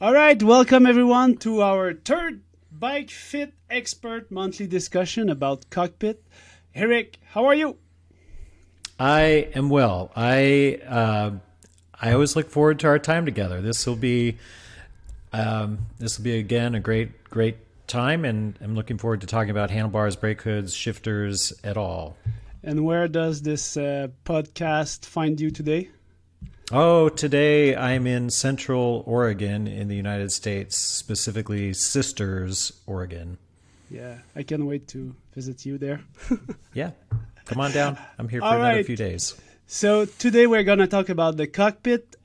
All right, welcome everyone to our third BikeFit Expert monthly discussion about Cockpit. Eric, how are you? I am well. I always look forward to our time together. This will be again a great time, and I'm looking forward to talking about handlebars, brake hoods, shifters, et al. And where does this podcast find you today? Oh, today I'm in Central Oregon in the United States, specifically Sisters, Oregon. Yeah, I can't wait to visit you there. Yeah, come on down. I'm here for another few days. So today we're going to talk about the cockpit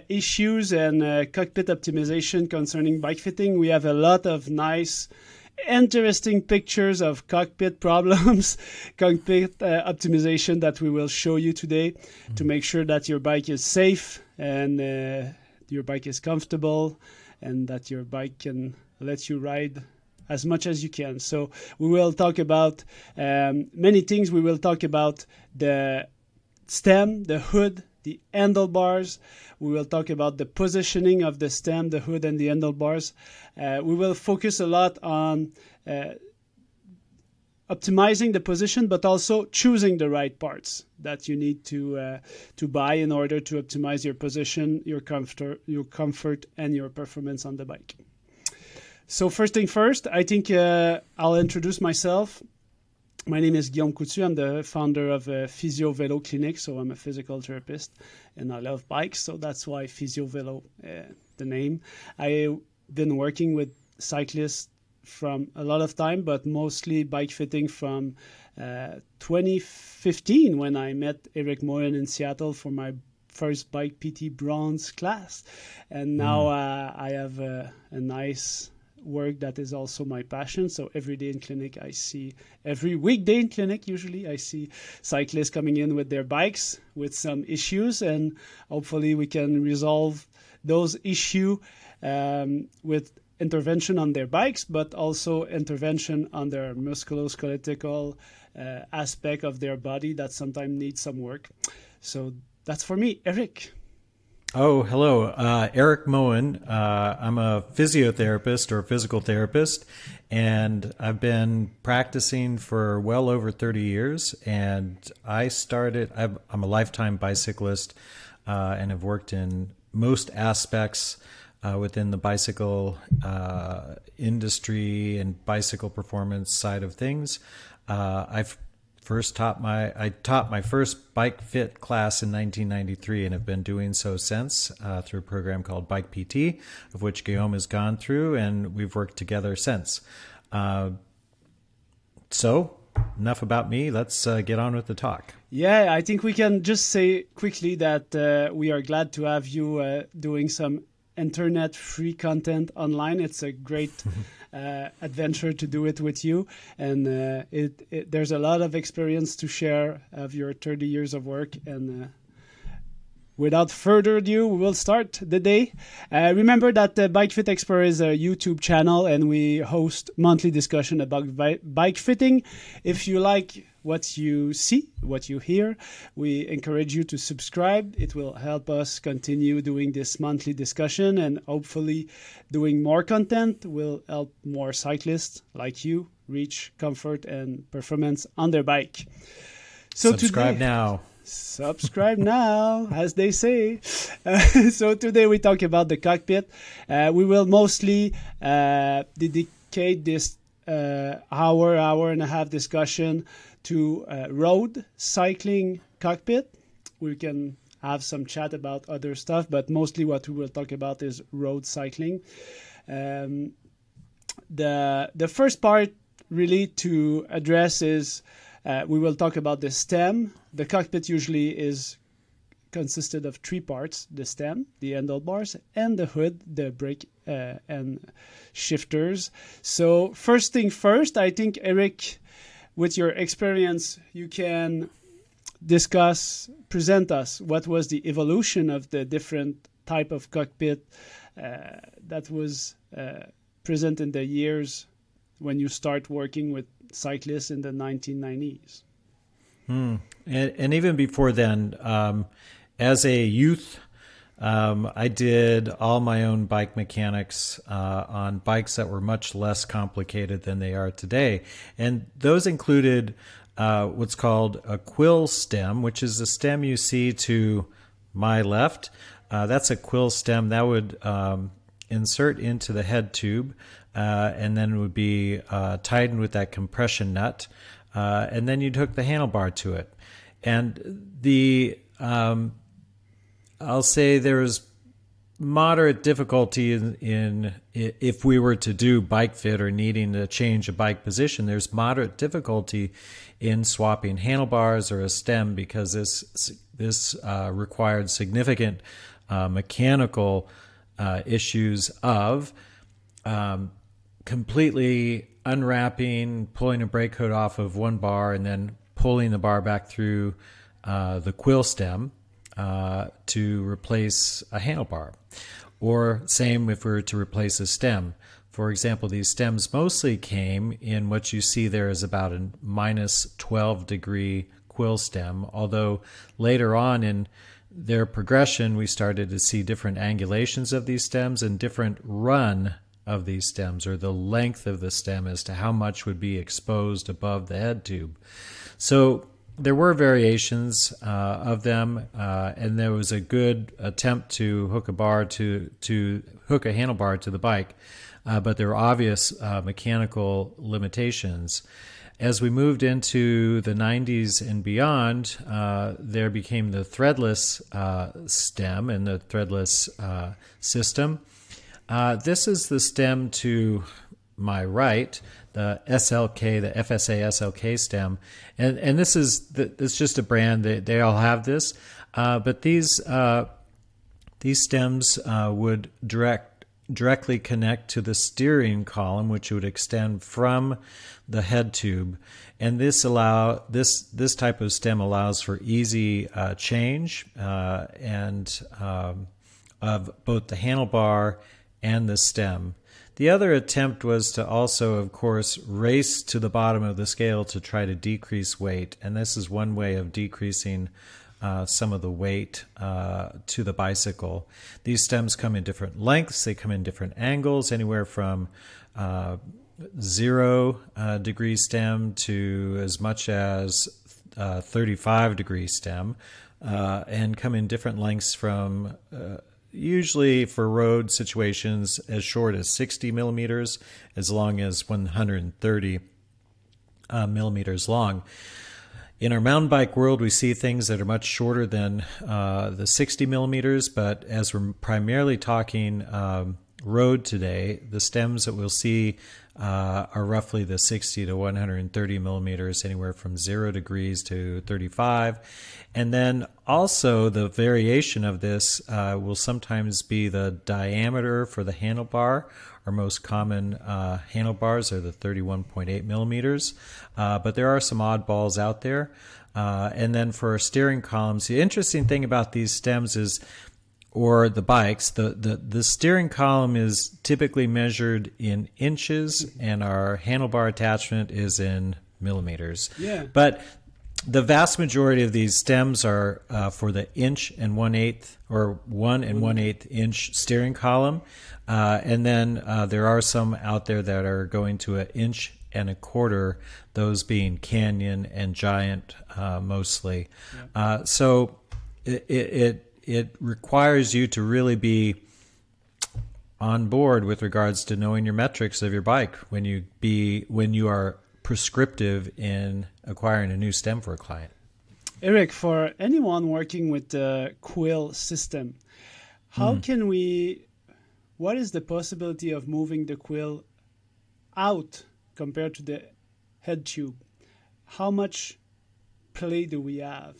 issues and cockpit optimization concerning bike fitting. We have a lot of nice, interesting pictures of cockpit problems, cockpit optimization that we will show you today to make sure that your bike is safe and your bike is comfortable and that your bike can let you ride as much as you can. So we will talk about many things. We will talk about the stem, the hood, the handlebars. We will talk about the positioning of the stem, the hood, and the handlebars. We will focus a lot on optimizing the position, but also choosing the right parts that you need to buy in order to optimize your position, your comfort, and your performance on the bike. So first thing first, I think I'll introduce myself. My name is Guillaume Coutu. I'm the founder of Physio Velo Clinic, so I'm a physical therapist, and I love bikes, so that's why Physio Velo, the name. I've been working with cyclists from a lot of time, but mostly bike fitting from 2015 when I met Eric Moyen in Seattle for my first Bike PT bronze class, and now I have a nice work that is also my passion. So every day in clinic every weekday in clinic usually I see cyclists coming in with their bikes with some issues, and hopefully we can resolve those issues with intervention on their bikes, but also intervention on their musculoskeletal aspect of their body that sometimes needs some work. So that's for me. Eric. Oh, hello. Eric Moen. I'm a physiotherapist or physical therapist, and I've been practicing for well over 30 years. And I'm a lifetime bicyclist and have worked in most aspects within the bicycle industry and bicycle performance side of things. I taught my first bike fit class in 1993 and have been doing so since through a program called Bike PT, of which Guillaume has gone through, and we've worked together since. So enough about me. Let's get on with the talk. Yeah, I think we can just say quickly that we are glad to have you doing some internet free content online. It's a great adventure to do it with you, and there's a lot of experience to share of your 30 years of work. And without further ado, we will start the day. Remember that the BikeFit Expert is a YouTube channel, and we host monthly discussion about bike fitting. If you like what you see, what you hear, we encourage you to subscribe. It will help us continue doing this monthly discussion, and hopefully doing more content will help more cyclists like you reach comfort and performance on their bike. So subscribe now. Subscribe now, as they say. So today we talk about the cockpit. We will mostly dedicate this hour and a half discussion to road cycling cockpit. We can have some chat about other stuff, but mostly what we will talk about is road cycling. The first part really to address is we will talk about the stem. The cockpit usually is consisted of three parts: the stem, the handlebars, and the hood, the brake and shifters. So first thing first, I think, Eric, with your experience, you can present us what was the evolution of the different type of cockpit that was present in the years when you start working with cyclists in the 1990s. And even before then, as a youth I did all my own bike mechanics on bikes that were much less complicated than they are today. And those included what's called a quill stem, which is the stem you see to my left. That's a quill stem that would insert into the head tube and then would be tightened with that compression nut. And then you'd hook the handlebar to it. And I'll say there's moderate difficulty in if we were to do BikeFit or needing to change a bike position, there's moderate difficulty in swapping handlebars or a stem because this required significant mechanical issues of completely unwrapping, pulling a brake coat off of one bar, and then pulling the bar back through the quill stem to replace a handlebar. Or same if we were to replace a stem. For example, these stems mostly came in what you see there is about a minus 12 degree quill stem, although later on in their progression we started to see different angulations of these stems and different run of these stems, or the length of the stem as to how much would be exposed above the head tube. So there were variations of them, and there was a good attempt to hook a bar to hook a handlebar to the bike, but there were obvious mechanical limitations. As we moved into the 90s and beyond, there became the threadless stem and the threadless system. This is the stem to my right, the SLK, the FSA SLK stem, and this is it's just a brand. They all have this, but these stems would directly connect to the steering column, which would extend from the head tube, and this type of stem allows for easy change and of both the handlebar and the stem. The other attempt was to also, of course, race to the bottom of the scale to try to decrease weight, and this is one way of decreasing some of the weight to the bicycle. These stems come in different lengths, they come in different angles, anywhere from 0 degree stem to as much as 35 degree stem, and come in different lengths from usually for road situations as short as 60 millimeters, as long as 130 millimeters long. In our mountain bike world, we see things that are much shorter than the 60 millimeters, but as we're primarily talking road today, the stems that we'll see are roughly the 60 to 130 millimeters, anywhere from 0 degrees to 35. And then also the variation of this will sometimes be the diameter for the handlebar. Our most common handlebars are the 31.8 millimeters, but there are some oddballs out there. And then for our steering columns, the interesting thing about these stems is, or the bikes, the steering column is typically measured in inches, and our handlebar attachment is in millimeters. Yeah. But the vast majority of these stems are for the 1 1/8 or 1 1/8 inch steering column, and then there are some out there that are going to 1 1/4 inch, those being Canyon and Giant mostly. Yeah. So it requires you to really be on board with regards to knowing your metrics of your bike when you are prescriptive in acquiring a new stem for a client. Eric, for anyone working with the quill system, what is the possibility of moving the quill out compared to the head tube? How much play do we have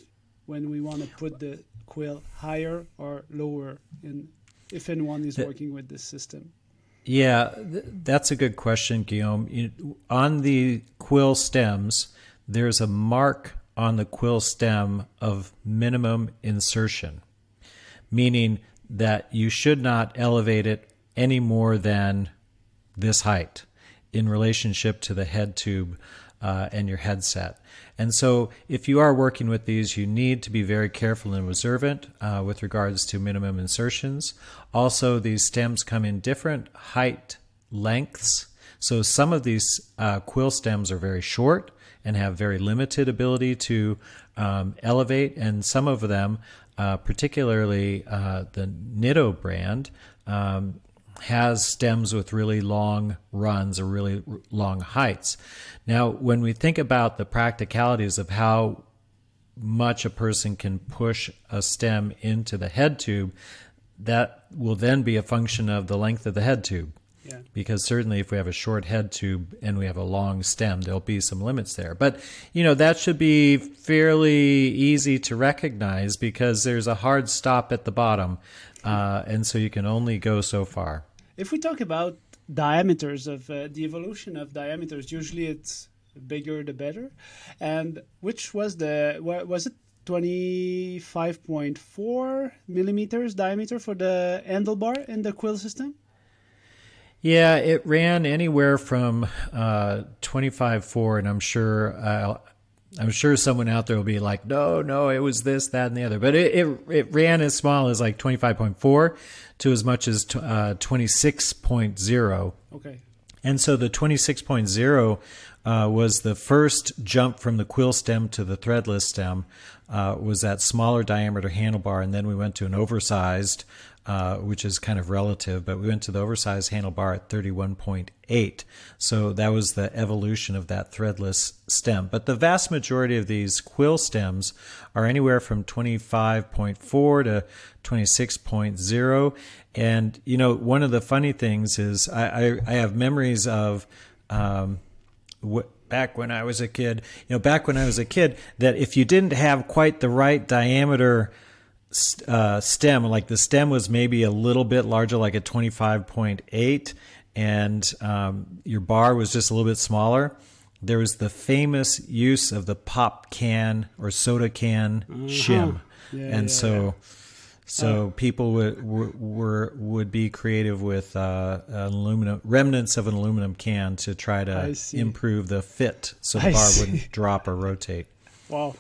when we want to put the quill higher or lower if anyone is working with this system? Yeah, that's a good question, Guillaume. On the quill stems, there's a mark on the quill stem of minimum insertion, meaning that you should not elevate it any more than this height in relationship to the head tube and your headset. And so if you are working with these, you need to be very careful and observant with regards to minimum insertions. Also, these stems come in different height lengths. So some of these quill stems are very short and have very limited ability to elevate, and some of them, particularly the Nitto brand, has stems with really long runs or really long heights. Now, when we think about the practicalities of how much a person can push a stem into the head tube, that will then be a function of the length of the head tube. Yeah. Because certainly if we have a short head tube and we have a long stem, there'll be some limits there. But, that should be fairly easy to recognize because there's a hard stop at the bottom. And so you can only go so far. If we talk about diameters of the evolution of diameters, usually it's bigger the better. And which was was it 25.4 millimeters diameter for the handlebar in the quill system? Yeah, it ran anywhere from 25.4, and I'm sure someone out there will be like, no, it was this, that, and the other. But it ran as small as like 25.4 to as much as 26.0. Okay. And so the 26.0 was the first jump from the quill stem to the threadless stem, was that smaller diameter handlebar, and then we went to an oversized, which is kind of relative, but we went to the oversized handlebar at 31.8. So that was the evolution of that threadless stem. But the vast majority of these quill stems are anywhere from 25.4 to 26.0. And, one of the funny things is I have memories of back when I was a kid, that if you didn't have quite the right diameter stem, like the stem was maybe a little bit larger, like a 25.8, and your bar was just a little bit smaller, there was the famous use of the pop can or soda can shim. So people would be creative with remnants of an aluminum can to try to improve the fit so the bar wouldn't drop or rotate. Wow.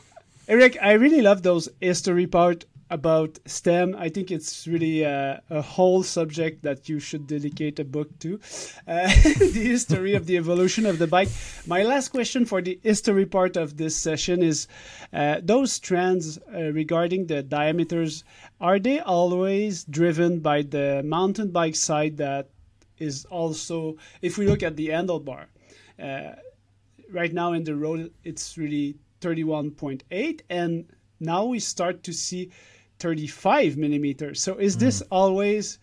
Eric, I really love those history part about STEM. I think it's really a whole subject that you should dedicate a book to. The history of the evolution of the bike. My last question for the history part of this session is those trends regarding the diameters, are they always driven by the mountain bike side that is also, if we look at the handlebar, right now in the road, it's really 31.8, and now we start to see 35 millimeters. So is this always,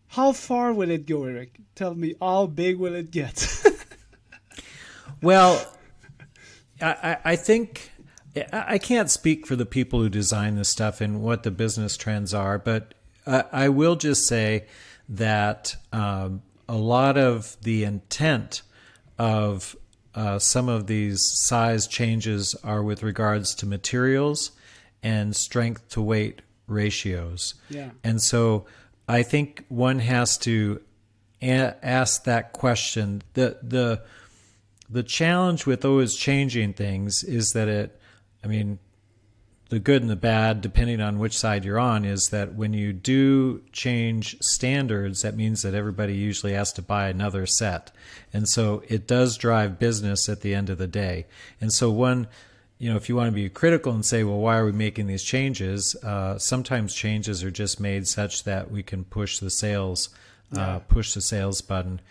how far will it go, Eric? Tell me, how big will it get? Well, I think, I can't speak for the people who design this stuff and what the business trends are, but I will just say that a lot of the intent of some of these size changes are with regards to materials and strength to weight ratios. Yeah. And so I think one has to ask that question. The challenge with always changing things is that the good and the bad, depending on which side you're on, is that when you do change standards, that means that everybody usually has to buy another set. And so it does drive business at the end of the day. And so if you want to be critical and say, well, why are we making these changes? Sometimes changes are just made such that we can push the sales button.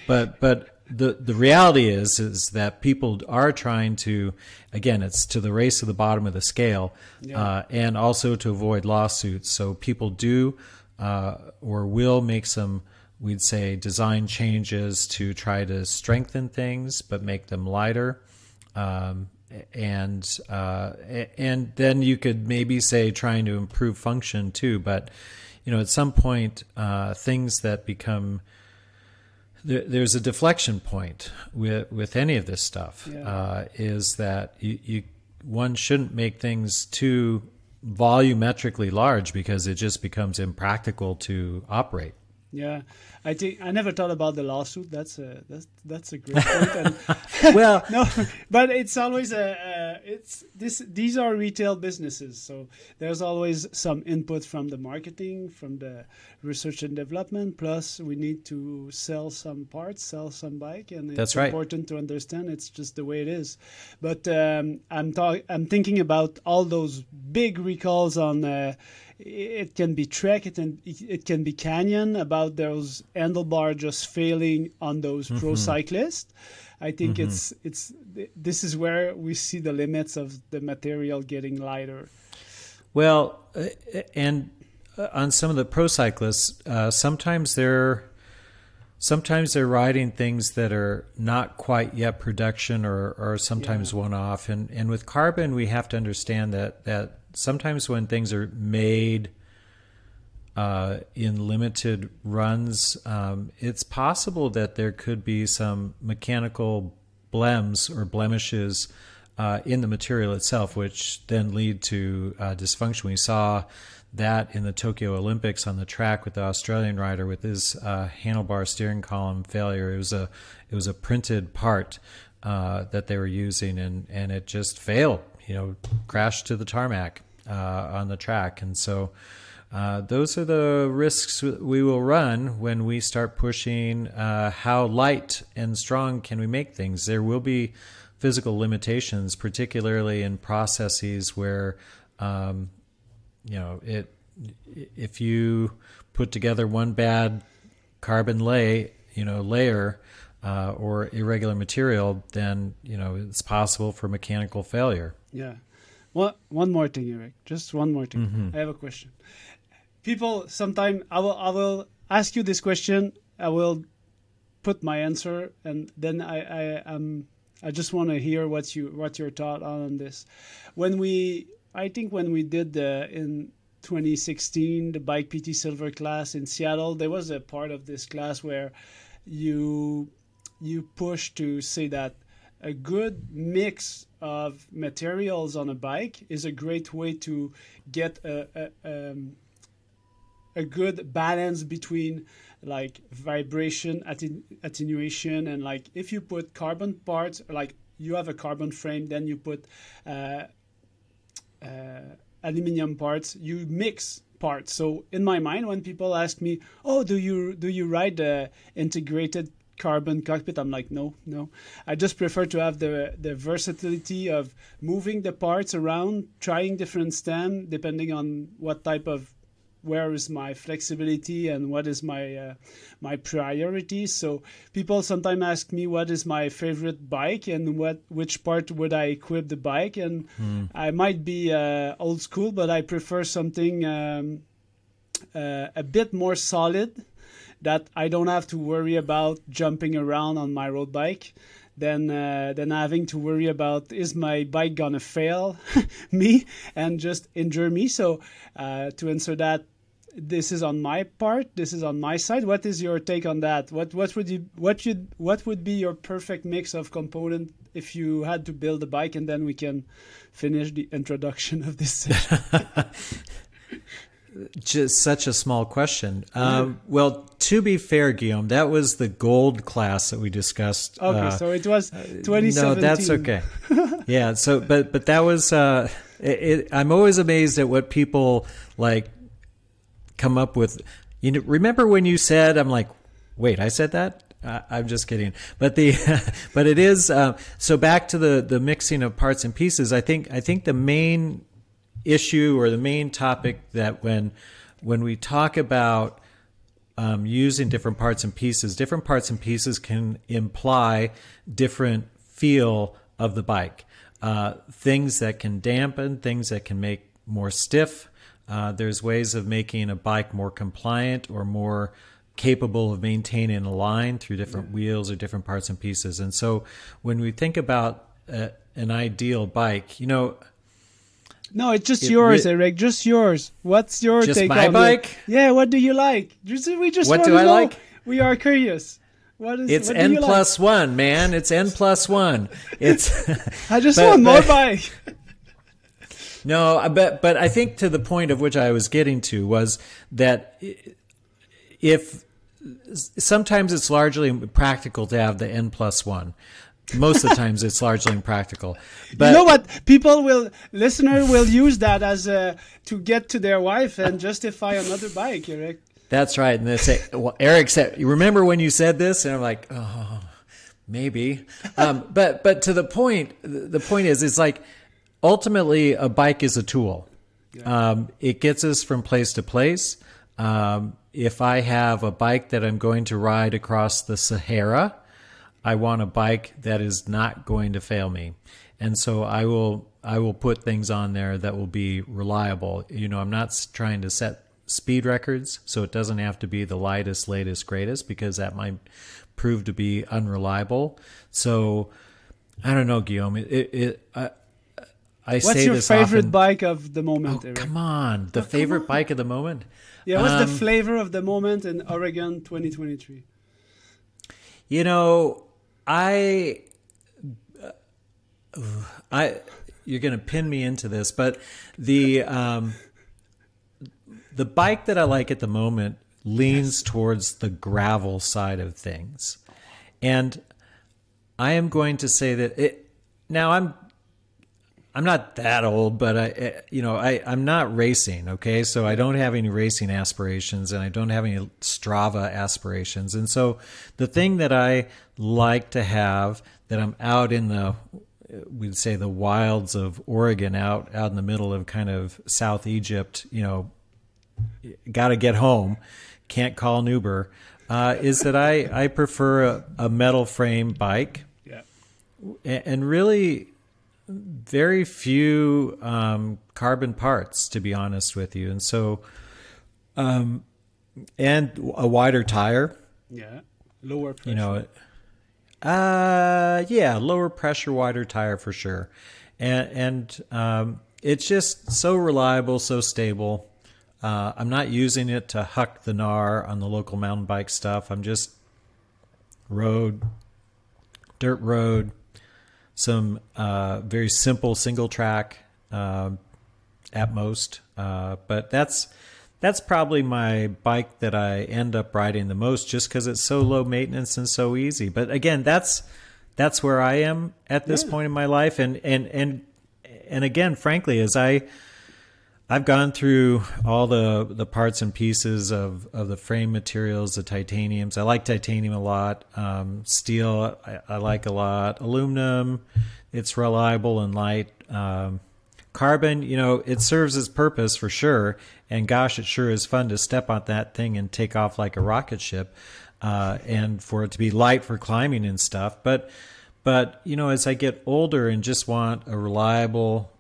But the reality is that people are trying to, again, it's to the race to the bottom of the scale, and also to avoid lawsuits. So people do or will make some, we'd say, design changes to try to strengthen things, but make them lighter. And then you could maybe say trying to improve function too. But, at some point, things that become, there's a deflection point with any of this stuff, is that one shouldn't make things too volumetrically large because it just becomes impractical to operate. Yeah, I think I never thought about the lawsuit. That's a great point. And Well, no, but it's always these are retail businesses, so there's always some input from the marketing, from the research and development. Plus, we need to sell some parts, sell some bike, and That's it's right. important to understand. It's just the way it is. But I'm thinking about all those big recalls on. It can be Trek, it can be Canyon, about those handlebar just failing on those pro cyclists. I think this is where we see the limits of the material getting lighter. Well, and on some of the pro cyclists, sometimes they're riding things that are not quite yet production or sometimes one-off. And with carbon, we have to understand that sometimes when things are made in limited runs, it's possible that there could be some mechanical blemishes in the material itself, which then lead to dysfunction. We saw that in the Tokyo Olympics on the track with the Australian rider with his handlebar steering column failure. It was a printed part that they were using, and it just failed. Crashed to the tarmac on the track. And so those are the risks we will run when we start pushing how light and strong can we make things. There will be physical limitations, particularly in processes where if you put together one bad carbon layer or irregular material, then it's possible for mechanical failure. Yeah. One more thing, Eric. Just one more thing. Mm-hmm. I have a question. People, sometime I will ask you this question. I will put my answer, and then I just want to hear what your thought on this. I think when we did in 2016 the Bike PT Silver class in Seattle, there was a part of this class where you push to say that a good mix of materials on a bike is a great way to get a good balance between like vibration, attenuation, and like if you put carbon parts, like you have a carbon frame, then you put aluminum parts, you mix parts. So in my mind, when people ask me, "Oh, do you ride the integrated carbon cockpit?" I'm like, no. I just prefer to have the versatility of moving the parts around, trying different stem depending on where is my flexibility and what is my priorities. So people sometimes ask me what is my favorite bike and which part would I equip the bike, and I might be old school, but I prefer something a bit more solid, that I don't have to worry about jumping around on my road bike, than having to worry about, is my bike gonna fail me and just injure me? So to answer that, this is on my part, this is on my side. What is your take on that? What would be your perfect mix of component if you had to build a bike? And then we can finish the introduction of this session. Just such a small question. Well, to be fair, Guillaume, that was the gold class that we discussed. Okay, so it was 2017. No, that's okay. Yeah. So, but that was. I'm always amazed at what people like come up with. Remember when you said? I'm like, wait, I said that. I'm just kidding. But but it is. So back to the mixing of parts and pieces. I think the main issue or the main topic that when we talk about using different parts and pieces can imply different feel of the bike. Things that can dampen, things that can make more stiff. There's ways of making a bike more compliant or more capable of maintaining a line through different wheels or different parts and pieces. And so when we think about an ideal bike, no, it's just yours, Eric. Just yours. What's your just take my on bike? It? Yeah, what do you like? What do I like? We are curious. It's N plus one, man. It's N plus one. It's. I just want more bike. No, but I think to the point of which I was getting to was that if sometimes it's largely practical to have the N+1. Most of the times it's largely impractical. But you know what? Listener will use that as to get to their wife and justify another bike, Eric. That's right. And they say, well, Eric said, you remember when you said this? And I'm like, oh, maybe. But to the point is, it's like, ultimately a bike is a tool. Yeah. It gets us from place to place. If I have a bike that I'm going to ride across the Sahara, I want a bike that is not going to fail me. And so I will put things on there that will be reliable. You know, I'm not trying to set speed records, so it doesn't have to be the lightest, latest, greatest, because that might prove to be unreliable. So I don't know, Guillaume. What's your favorite bike of the moment, Eric? Come on. The favorite bike of the moment? Yeah, what's the flavor of the moment in Oregon 2023? You know, you're going to pin me into this, but the bike that I like at the moment leans towards the gravel side of things. And I am going to say that now I'm not that old, but I'm not racing. Okay. So I don't have any racing aspirations, and I don't have any Strava aspirations. And so the thing that I like to have, that I'm out in we'd say the wilds of Oregon, out in the middle of kind of South Egypt, got to get home, can't call an Uber, is that I prefer a metal frame bike. Yeah. And really very few carbon parts, to be honest with you. And so, and a wider tire. Yeah. Lower pressure. Lower pressure, wider tire for sure. And it's just so reliable, so stable. I'm not using it to huck the gnar on the local mountain bike stuff. I'm just dirt road, some very simple single track at most. But that's probably my bike that I end up riding the most, just because it's so low maintenance and so easy. But again, that's where I am at this point in my life. And again, frankly, as I've gone through all the parts and pieces of the frame materials, the titaniums. I like titanium a lot. Steel, I like a lot. Aluminum, it's reliable and light. Carbon, it serves its purpose for sure. And gosh, it sure is fun to step on that thing and take off like a rocket ship, and for it to be light for climbing and stuff. But as I get older and just want a reliable,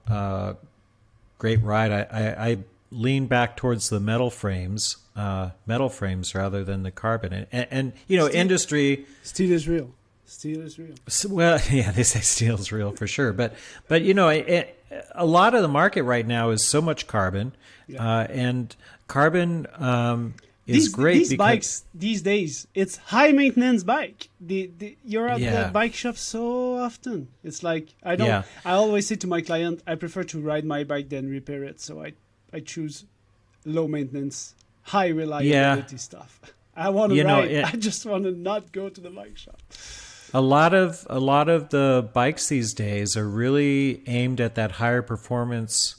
great ride, I lean back towards the metal frames rather than the carbon. And industry. Steel is real. Steel is real. Well, yeah, they say steel is real for sure. But a lot of the market right now is so much carbon, and carbon is great. These bikes these days, it's high maintenance bike. You're at the bike shop so often. It's like I always say to my client, I prefer to ride my bike than repair it. So I choose low maintenance, high reliability stuff. I want to ride. I just want to not go to the bike shop. A lot of the bikes these days are really aimed at that higher performance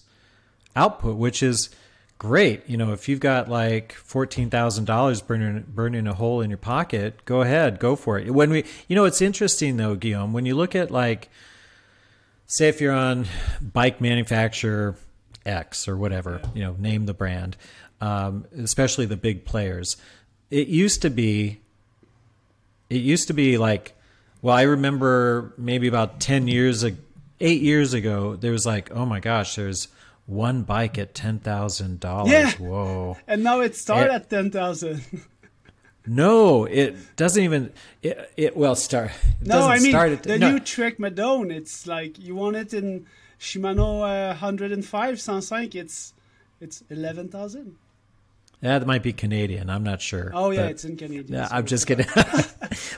output, which is great. If you've got like $14,000 burning a hole in your pocket, go ahead, go for it. When it's interesting though, Guillaume, when you look at, like, say if you're on bike manufacturer X or whatever, name the brand, especially the big players. It used to be like, well, I remember maybe about 8 years ago, there was like, oh my gosh, there's one bike at $10,000. Yeah. Whoa. And now it starts at $10,000. No, it doesn't even. Start. New Trek Madone. It's like you want it in Shimano 105 105. It's 11,000. That might be Canadian. I'm not sure. Oh yeah, it's in Canadian. Yeah, I'm just kidding.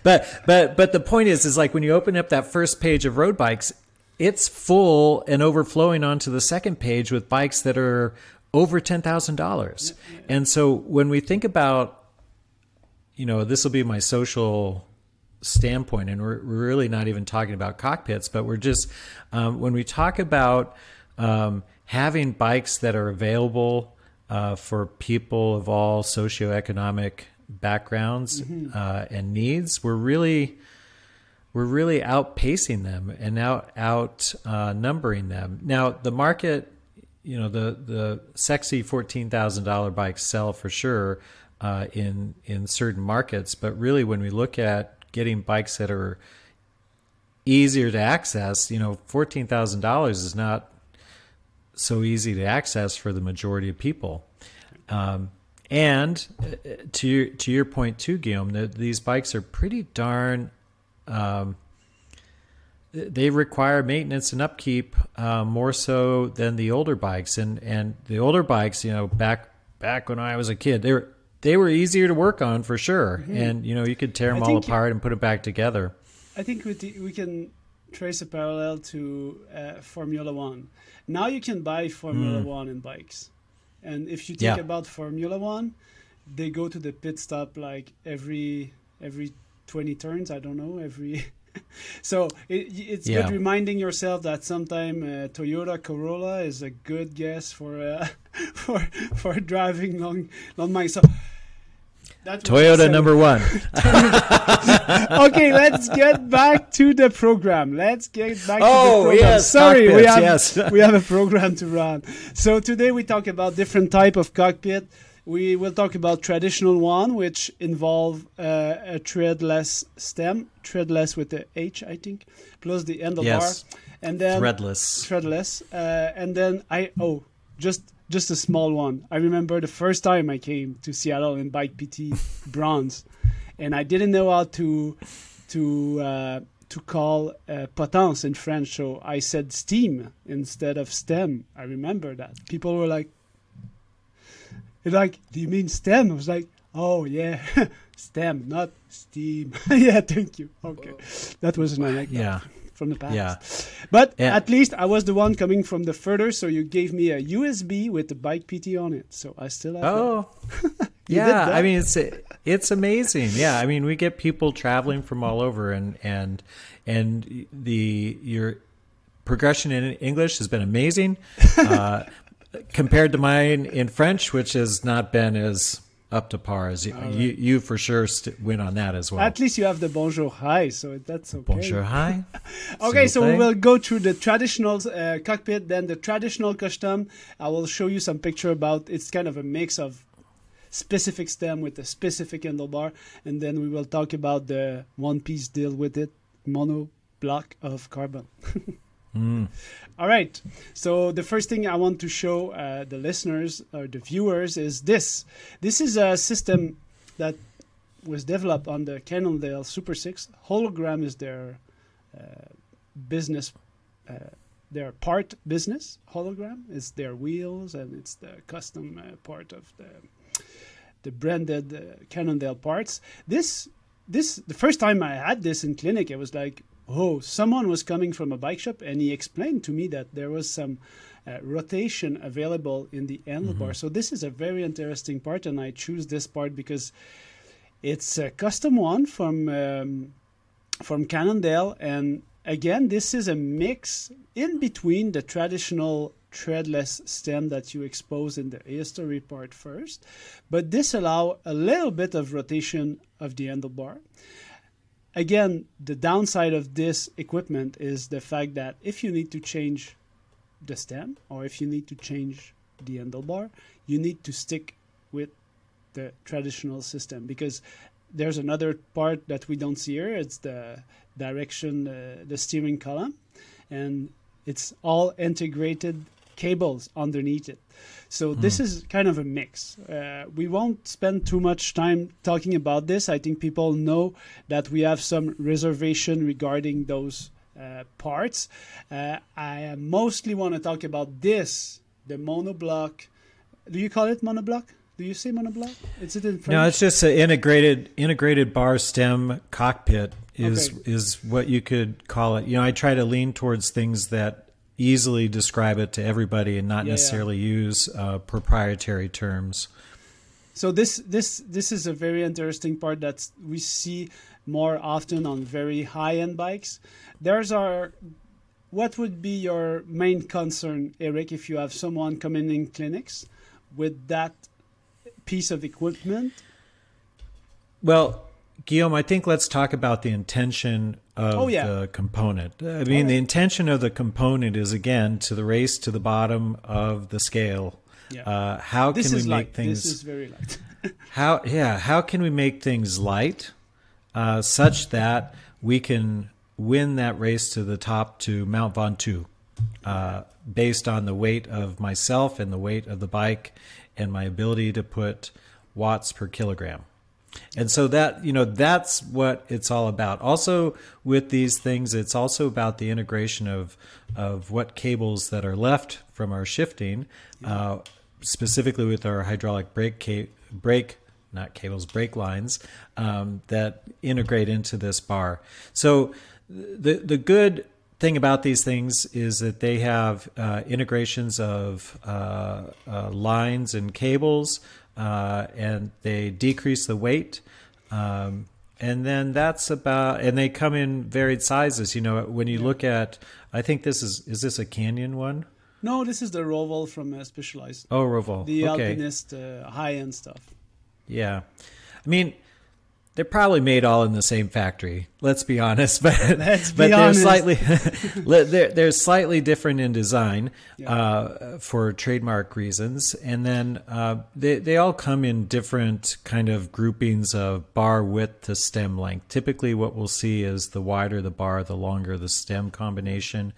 but the point is like when you open up that first page of road bikes, it's full and overflowing onto the second page with bikes that are over $10,000. And so when we think about, this will be my social standpoint, and we're really not even talking about cockpits, but we're just when we talk about having bikes that are available for people of all socioeconomic backgrounds and needs, we're really outpacing them and outnumbering them. Now, the market, the sexy $14,000 bikes sell for sure in certain markets, but really when we look at getting bikes that are easier to access, $14,000 is not so easy to access for the majority of people. And to your point too, Guillaume, these bikes are pretty darn, they require maintenance and upkeep more so than the older bikes. And the older bikes, back when I was a kid, they were easier to work on for sure. And, you could tear them all apart and put them back together. I think we can trace a parallel to Formula One. Now you can buy Formula One in bikes. And if you think about Formula One, they go to the pit stop like every 20 turns. I don't know, So it's good reminding yourself that sometime Toyota Corolla is a good guess for driving long miles. So Toyota number one. Okay, let's get back to the program. Yes, sorry, we have a program to run. So today we talk about different type of cockpit. We will talk about traditional one, which involve a treadless stem, treadless with the H, I think, plus the handlebar, and then threadless, and then just a small one. I remember the first time I came to Seattle in Bike PT Bronze, and I didn't know how to call potence in French, so I said steam instead of stem. I remember that. People were like, do you mean stem? I was like, oh yeah, stem, not steam. Yeah, thank you. Okay, that was an anecdote from the past. Yeah. But at least I was the one coming from the further, so you gave me a USB with the Bike PT on it. So I still have that. Yeah, I mean it's amazing. Yeah, I mean we get people traveling from all over, and your progression in English has been amazing. Compared to mine in French, which has not been as up to par as you for sure win on that as well. At least you have the bonjour hi, so that's okay. Bonjour hi. Okay, so we will go through the traditional cockpit, then the traditional custom. I will show you some picture about it's kind of a mix of specific stem with a specific handlebar, and then we will talk about the one-piece deal with it, mono block of carbon. All right. So the first thing I want to show the listeners or the viewers is this. This is a system that was developed on the Cannondale Super 6. Hologram is their business, their part business. Hologram is their wheels, and it's the custom part of the branded Cannondale parts. The first time I had this in clinic, it was like, oh, someone was coming from a bike shop, and he explained to me that there was some rotation available in the handlebar. So this is a very interesting part, and I choose this part because it's a custom one from Cannondale. And again, this is a mix in between the traditional treadless stem that you expose in the history part first, but this allows a little bit of rotation of the handlebar. Again, the downside of this equipment is the fact that if you need to change the stem or if you need to change the handlebar, you need to stick with the traditional system, because there's another part that we don't see here. It's the direction, the steering column, and it's all integrated cables underneath it. So this is kind of a mix. We won't spend too much time talking about this. I think people know that we have some reservation regarding those parts. I mostly want to talk about this, the monoblock. Do you call it monoblock? Do you say monoblock? Is it in French? No, it's just an integrated bar stem cockpit is what you could call it. I try to lean towards things that easily describe it to everybody and not necessarily use proprietary terms. So this is a very interesting part that we see more often on very high-end bikes. What would be your main concern, Eric, if you have someone coming in clinics with that piece of equipment? Well, Guillaume, I think let's talk about the intention of the component. I mean, the intention of the component is, again, to race to the bottom of the scale. Yeah. How can we make things? This is very light. How can we make things light, such that we can win that race to the top to Mount Ventoux, based on the weight of myself and the weight of the bike and my ability to put watts per kilogram. And so that, that's what it's all about. Also with these things, it's also about the integration of what cables that are left from our shifting, specifically with our hydraulic brake lines, that integrate into this bar. So the good thing about these things is that they have integrations of lines and cables, and they decrease the weight. And then and they come in varied sizes. When you look at, I think is this a Canyon one? No, this is the Roval from Specialized. Oh, Roval. The okay. Alpinist high-end stuff. Yeah. I mean, they're probably made all in the same factory. Let's be honest, but they're slightly different in design for trademark reasons, and then they all come in different kind of groupings of bar width to stem length. Typically, what we'll see is the wider the bar, the longer the stem combination,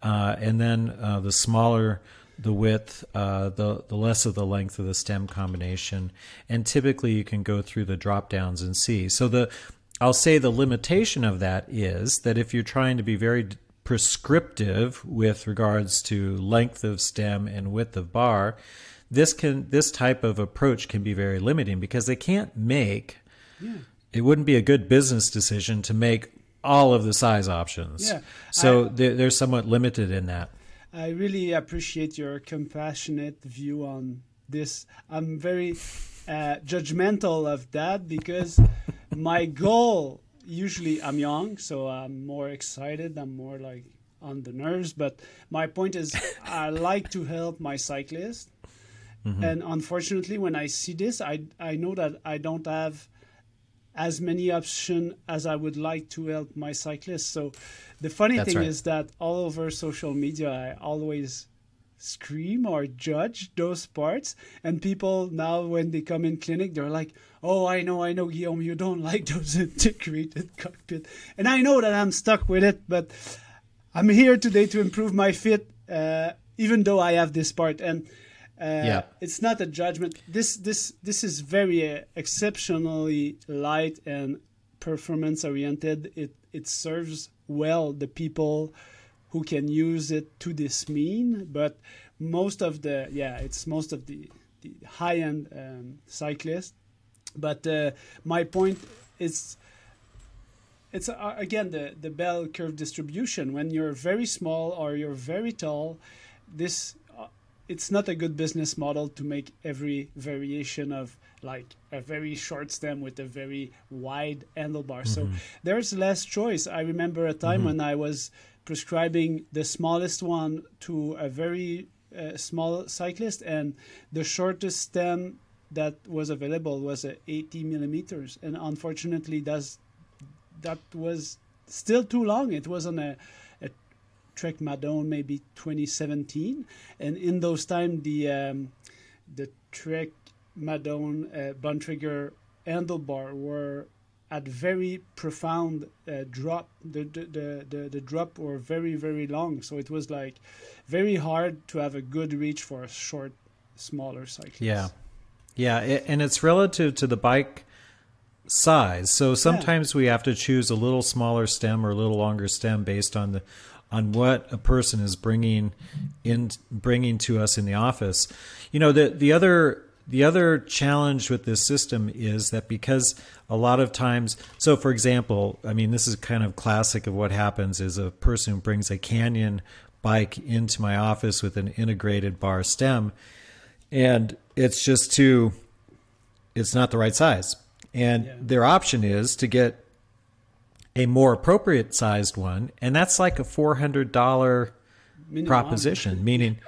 and then the smaller the width, the less of the length of the stem combination. And typically you can go through the drop downs and see. So I'll say the limitation of that is that if you're trying to be very prescriptive with regards to length of stem and width of bar, this type of approach can be very limiting, because they can't it wouldn't be a good business decision to make all of the size options. Yeah. So they're somewhat limited in that. I really appreciate your compassionate view on this. I'm very judgmental of that, because my goal, usually I'm young, so I'm more excited. I'm more like on the nerves. But my point is I like to help my cyclists. Mm-hmm. And unfortunately, when I see this, I know that I don't have as many options as I would like to help my cyclists. So the funny thing is that all over social media, I always scream or judge those parts. And people now, when they come in clinic, they're like, oh, I know, Guillaume, you don't like those integrated cockpit. And I know that I'm stuck with it, but I'm here today to improve my fit, even though I have this part. And it's not a judgment. This is very exceptionally light and performance oriented. It serves well the people who can use it to this mean, but most of the high end cyclists. But my point is, it's again the bell curve distribution. When you're very small or you're very tall, it's not a good business model to make every variation of like a very short stem with a very wide handlebar. Mm-hmm. So there's less choice. I remember a time when I was prescribing the smallest one to a very small cyclist, and the shortest stem that was available was 80 millimeters. And unfortunately, that was still too long. It was on a Trek Madone, maybe 2017, and in those times the Trek Madone Bontrager handlebar were at very profound drop. The drop were very, very long, so it was like very hard to have a good reach for a short, smaller cyclist. And it's relative to the bike size. So sometimes we have to choose a little smaller stem or a little longer stem based on what a person is bringing to us in the office. The other challenge with this system is that because a lot of times, so for example, I mean, this is kind of classic of what happens is a person who brings a Canyon bike into my office with an integrated bar stem, and it's just too it's not the right size. And their option is to get a more appropriate sized one, and that's like a $400 proposition. Meaning,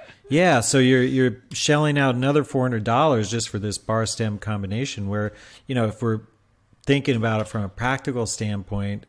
so you're shelling out another $400 just for this bar stem combination. Where, you know, if we're thinking about it from a practical standpoint,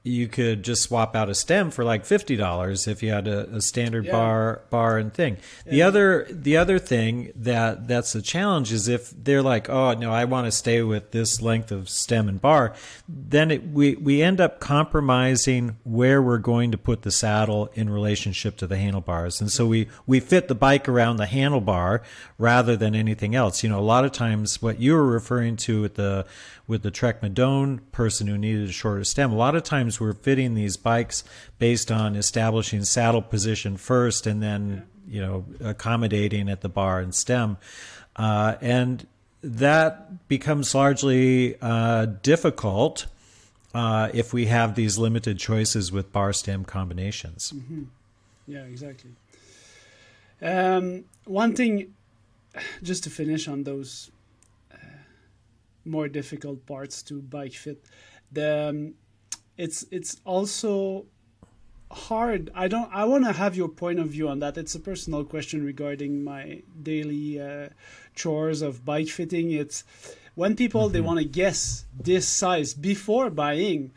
you could just swap out a stem for like $50 if you had a standard bar and thing. Yeah. The other thing that's a challenge is if they're like, oh no, I want to stay with this length of stem and bar, then we end up compromising where we're going to put the saddle in relationship to the handlebars, and so we fit the bike around the handlebar rather than anything else. You know, a lot of times what you were referring to with the Trek Madone person who needed a shorter stem, a lot of times we're fitting these bikes based on establishing saddle position first and then, you know, accommodating at the bar and stem. And that becomes largely difficult if we have these limited choices with bar stem combinations. Mm-hmm. Yeah, exactly. One thing, just to finish on those more difficult parts to bike fit, it's also hard. I want to have your point of view on that. It's a personal question regarding my daily chores of bike fitting. It's when people they want to guess this size before buying.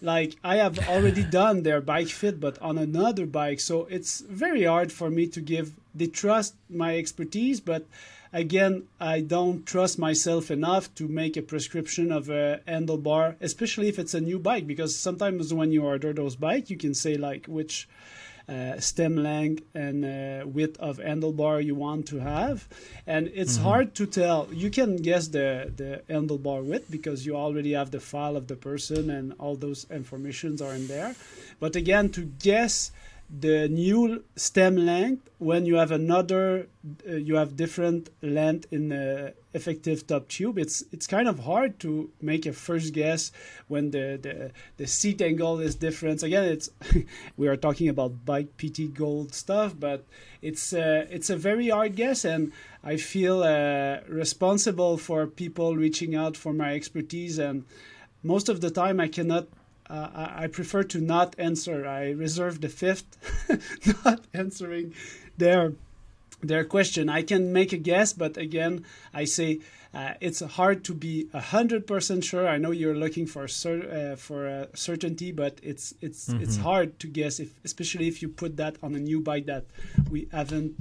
Like, I have already done their bike fit, but on another bike, so it's very hard for me to give. They trust my expertise, but again, I don't trust myself enough to make a prescription of a handlebar, especially if it's a new bike, because sometimes when you order those bikes, you can say like which stem length and width of handlebar you want to have, and it's hard to tell. You can guess the handlebar width because you already have the file of the person and all those informations are in there, but again, to guess the new stem length when you have another you have different length in the effective top tube, it's kind of hard to make a first guess when the seat angle is different. Again, it's we are talking about bike PT gold stuff, but it's a very hard guess, and I feel responsible for people reaching out for my expertise, and most of the time I cannot. I prefer to not answer. I reserve the fifth, not answering their question. I can make a guess, but again, I say it's hard to be 100% sure. I know you're looking for certainty, but it's hard to guess, especially if you put that on a new bike that we haven't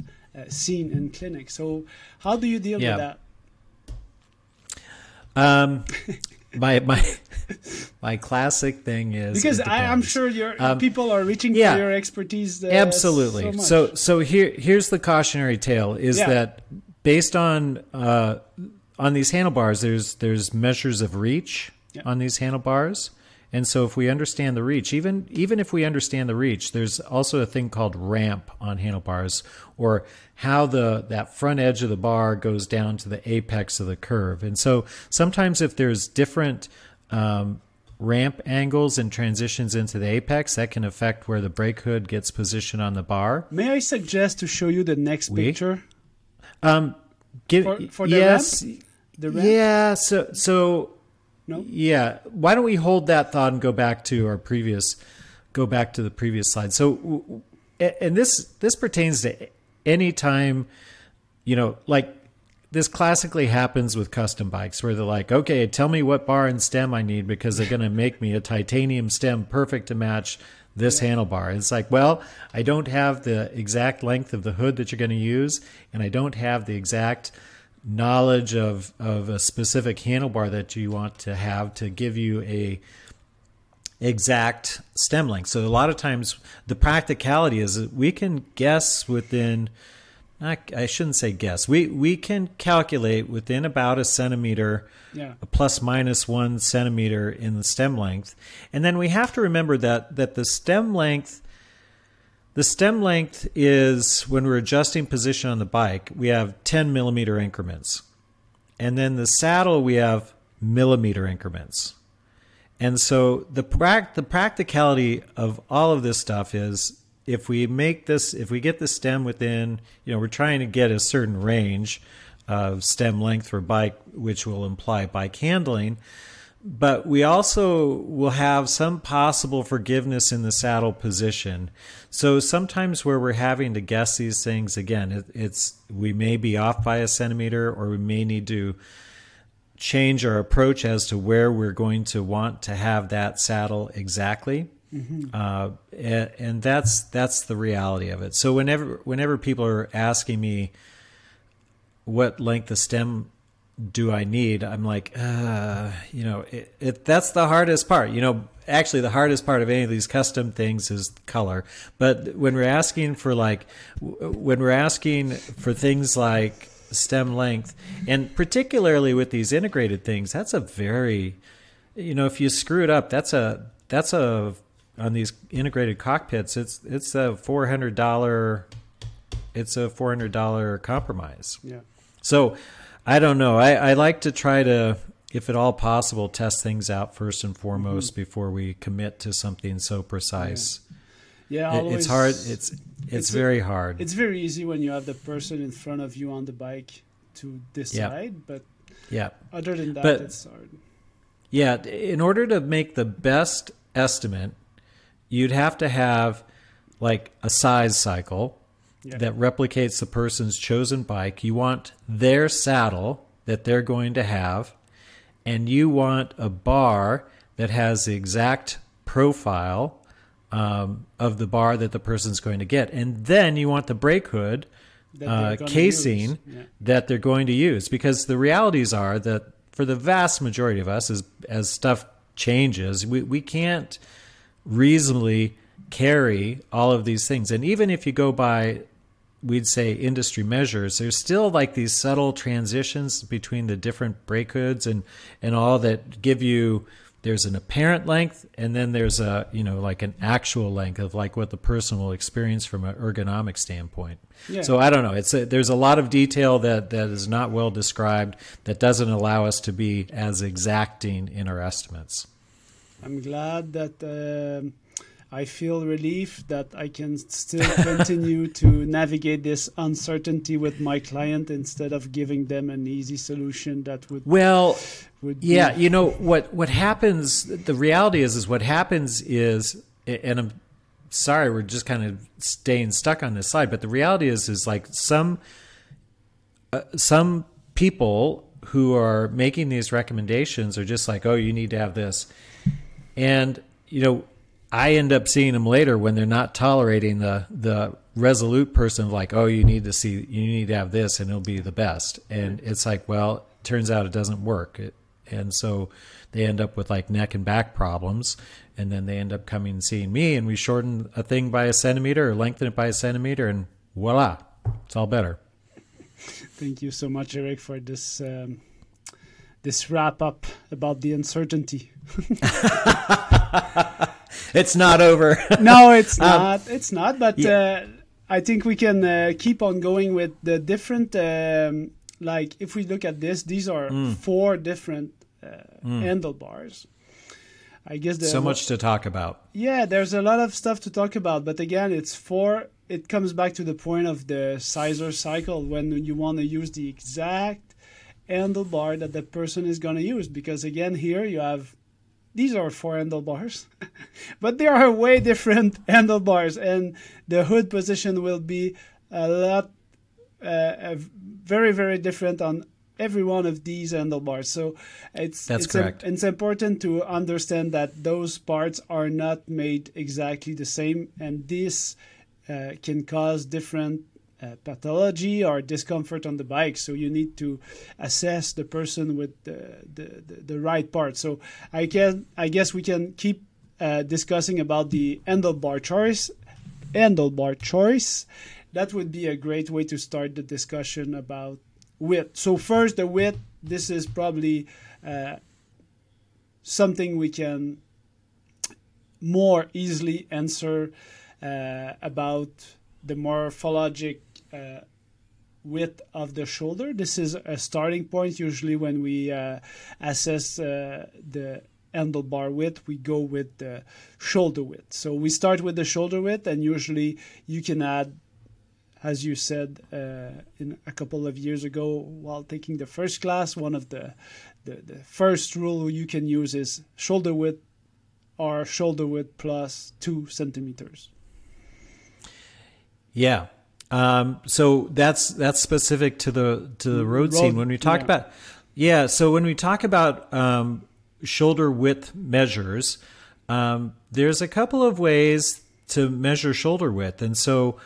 seen in clinic. So, how do you deal with that? My classic thing is because I'm sure people are reaching for your expertise. Absolutely. So here's the cautionary tale: is that based on these handlebars, there's measures of reach on these handlebars, and so if we understand the reach, even if we understand the reach, there's also a thing called ramp on handlebars, or how that front edge of the bar goes down to the apex of the curve. And so sometimes if there's different ramp angles and transitions into the apex, that can affect where the brake hood gets positioned on the bar. May I suggest to show you the next picture? For the ramp? The ramp? Yeah, so no? Yeah. Why don't we hold that thought and go back to the previous slide. So, and this pertains to any time, you know, like this classically happens with custom bikes where they're like, okay, tell me what bar and stem I need because they're going to make me a titanium stem perfect to match this handlebar. It's like, well, I don't have the exact length of the hood that you're going to use, and I don't have the exact knowledge of a specific handlebar that you want to have to give you a exact stem length. So a lot of times the practicality is that we can guess within, I shouldn't say guess, we can calculate within about a centimeter, a plus minus 1 centimeter in the stem length. And then we have to remember that the stem length is, when we're adjusting position on the bike, we have 10 millimeter increments. And then the saddle, we have millimeter increments. And so the practicality of all of this stuff is, if we get the stem within, you know, we're trying to get a certain range stem length for bike, which will imply bike handling. But we also will have some possible forgiveness in the saddle position. So sometimes where we're having to guess these things, again, we may be off by a centimeter, or we may need to change our approach as to where we're going to want to have that saddle exactly. And that's the reality of it. So whenever people are asking me what length of stem do I need, I'm like, that's the hardest part. Actually, the hardest part of any of these custom things is color. But when we're asking for things like stem length, and particularly with these integrated things, that's a very, if you screw it up, that's a on these integrated cockpits, it's a $400 compromise. Yeah. So I don't know. I like to try to, if at all possible, test things out first and foremost before we commit to something so precise. Yeah, always, it's hard. It's very hard. It's very easy when you have the person in front of you on the bike to decide, but other than that, it's hard. Yeah, in order to make the best estimate, you'd have to have like a size cycle that replicates the person's chosen bike. You want their saddle that they're going to have, and you want a bar that has the exact profile of the bar that the person's going to get. And then you want the brake hood casing that they're going to use. Because the realities are that for the vast majority of us, as stuff changes, we can't reasonably carry all of these things. And even if you go by, we'd say, industry measures, there's still like these subtle transitions between the different brake hoods and all that give you, there's an apparent length, and then there's like an actual length of like what the person will experience from an ergonomic standpoint. Yeah. So I don't know. There's a lot of detail that is not well described, that doesn't allow us to be as exacting in our estimates. I'm glad that I feel relief that I can still continue to navigate this uncertainty with my client instead of giving them an easy solution that would. Well, yeah, what happens. The reality is what happens is, and I'm sorry, we're just kind of staying stuck on this slide, but the reality is like some people who are making these recommendations are just like, oh, you need to have this, and I end up seeing them later when they're not tolerating the resolute person of like, oh, you need to have this and it'll be the best. And it's like, well, it turns out it doesn't work. And so they end up with like neck and back problems. And then they end up coming and seeing me, and we shorten a thing by a centimeter or lengthen it by a centimeter, and voila, it's all better. Thank you so much, Eric, for this this wrap up about the uncertainty. It's not over. No, it's not. It's not. But I think we can keep on going with the different. Like if we look at this, these are 4 different handlebars. I guess so much to talk about. Yeah, there's a lot of stuff to talk about. But again, it's 4. It comes back to the point of the sizer cycle when you want to use the exact handlebar that the person is going to use. Because again, here you have. These are 4 handlebars, but they are way different handlebars, and the hood position will be a lot, very, very different on every one of these handlebars. So it's correct. It's important to understand that those parts are not made exactly the same, and this can cause different pathology or discomfort on the bike. So you need to assess the person with the right part. So I guess we can keep discussing about the handlebar choice. That would be a great way to start the discussion about width. So first, the width. This is probably something we can more easily answer about the morphologic width of the shoulder. This is a starting point. Usually when we assess the handlebar width, we go with the shoulder width. So we start with the shoulder width, and usually you can add as you said in a couple of years ago while taking the first class, one of the first rule you can use is shoulder width or shoulder width plus 2 centimeters. Yeah. So that's specific to the road scene. When we talk about, so when we talk about shoulder width measures, there's a couple of ways to measure shoulder width. And so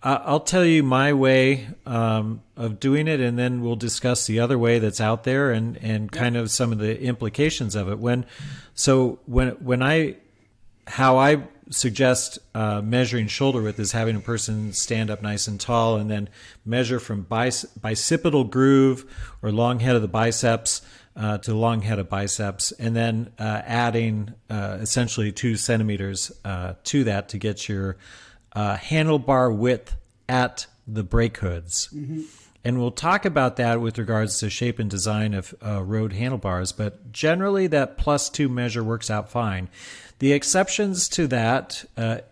I'll tell you my way of doing it, and then we'll discuss the other way that's out there and kind of some of the implications of it. How I suggest measuring shoulder width is having a person stand up nice and tall and then measure from bicipital groove or long head of the biceps to long head of biceps, and then adding essentially 2 centimeters to that to get your handlebar width at the brake hoods. Mm-hmm. And we'll talk about that with regards to shape and design of road handlebars, but generally that +2 measure works out fine. The exceptions to that,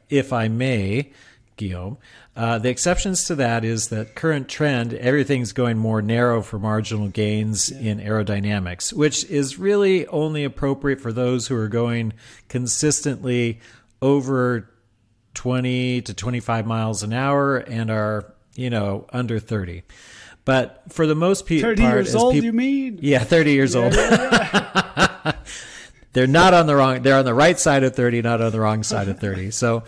if I may, Guillaume, the exceptions to that is that current trend, everything's going more narrow for marginal gains in aerodynamics, which is really only appropriate for those who are going consistently over 20 to 25 miles an hour and are, under 30. But for the most part, 30 years old, you mean? Yeah, 30 years old. Yeah. They're not on the wrong. They're on the right side of 30, not on the wrong side of 30. So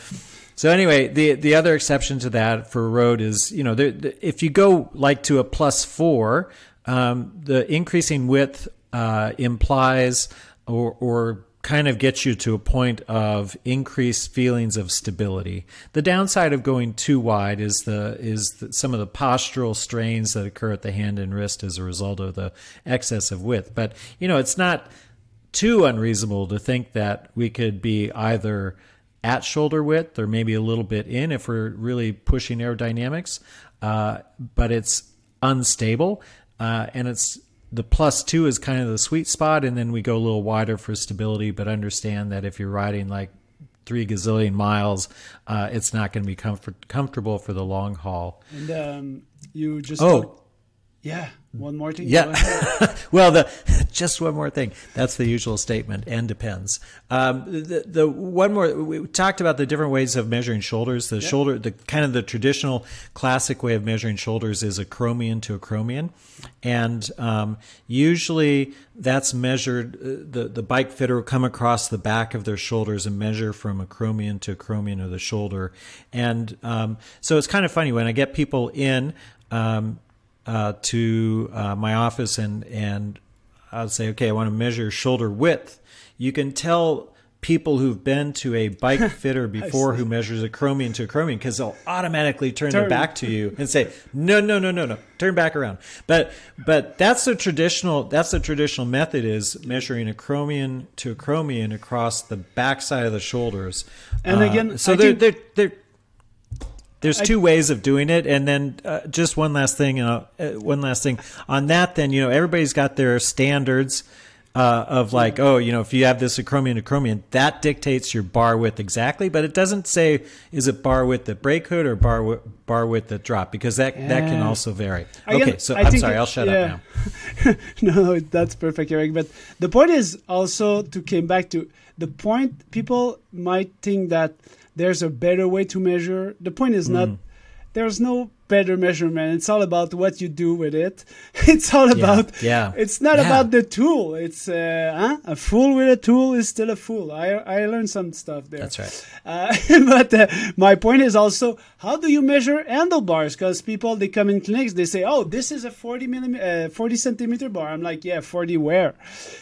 anyway, the other exception to that for road is, if you go like to a +4, the increasing width implies or kind of gets you to a point of increased feelings of stability. The downside of going too wide is some of the postural strains that occur at the hand and wrist as a result of the excess of width. But it's not too unreasonable to think that we could be either at shoulder width or maybe a little bit in if we're really pushing aerodynamics, but it's unstable, and it's the +2 is kind of the sweet spot, and then we go a little wider for stability, but understand that if you're riding like 3 gazillion miles, it's not going to be comfortable for the long haul. And you just one more thing. Yeah. Well, just one more thing. That's the usual statement, and depends. The one more, we talked about the different ways of measuring shoulders. The shoulder, the kind of the traditional classic way of measuring shoulders is acromion to acromion. And usually that's measured, the bike fitter will come across the back of their shoulders and measure from acromion to acromion of the shoulder. And so it's kind of funny when I get people in to my office and I'll say, okay, I want to measure shoulder width. You can tell people who've been to a bike fitter before who measures acromion to acromion because they'll automatically turn their back to you and say, no, turn back around. But that's the traditional method is measuring acromion to acromion across the backside of the shoulders. And again, so there's two ways of doing it, and then just one last thing on that. Then everybody's got their standards of like, if you have this acromion to acromion, that dictates your bar width exactly, but it doesn't say is it bar width at brake hood or bar width at drop, because that can also vary. Okay, so I'm sorry, I'll shut up now. No, that's perfect, Eric. But the point is also to come back to the point. People might think that there's a better way to measure. The point is not, there's no better measurement. It's all about what you do with it. It's all about, it's not about the tool. It's a fool with a tool is still a fool. I learned some stuff there. That's right. But my point is also, how do you measure handlebars? Because people, they come in clinics, they say, oh, this is a 40 centimeter bar. I'm like, yeah, 40 where?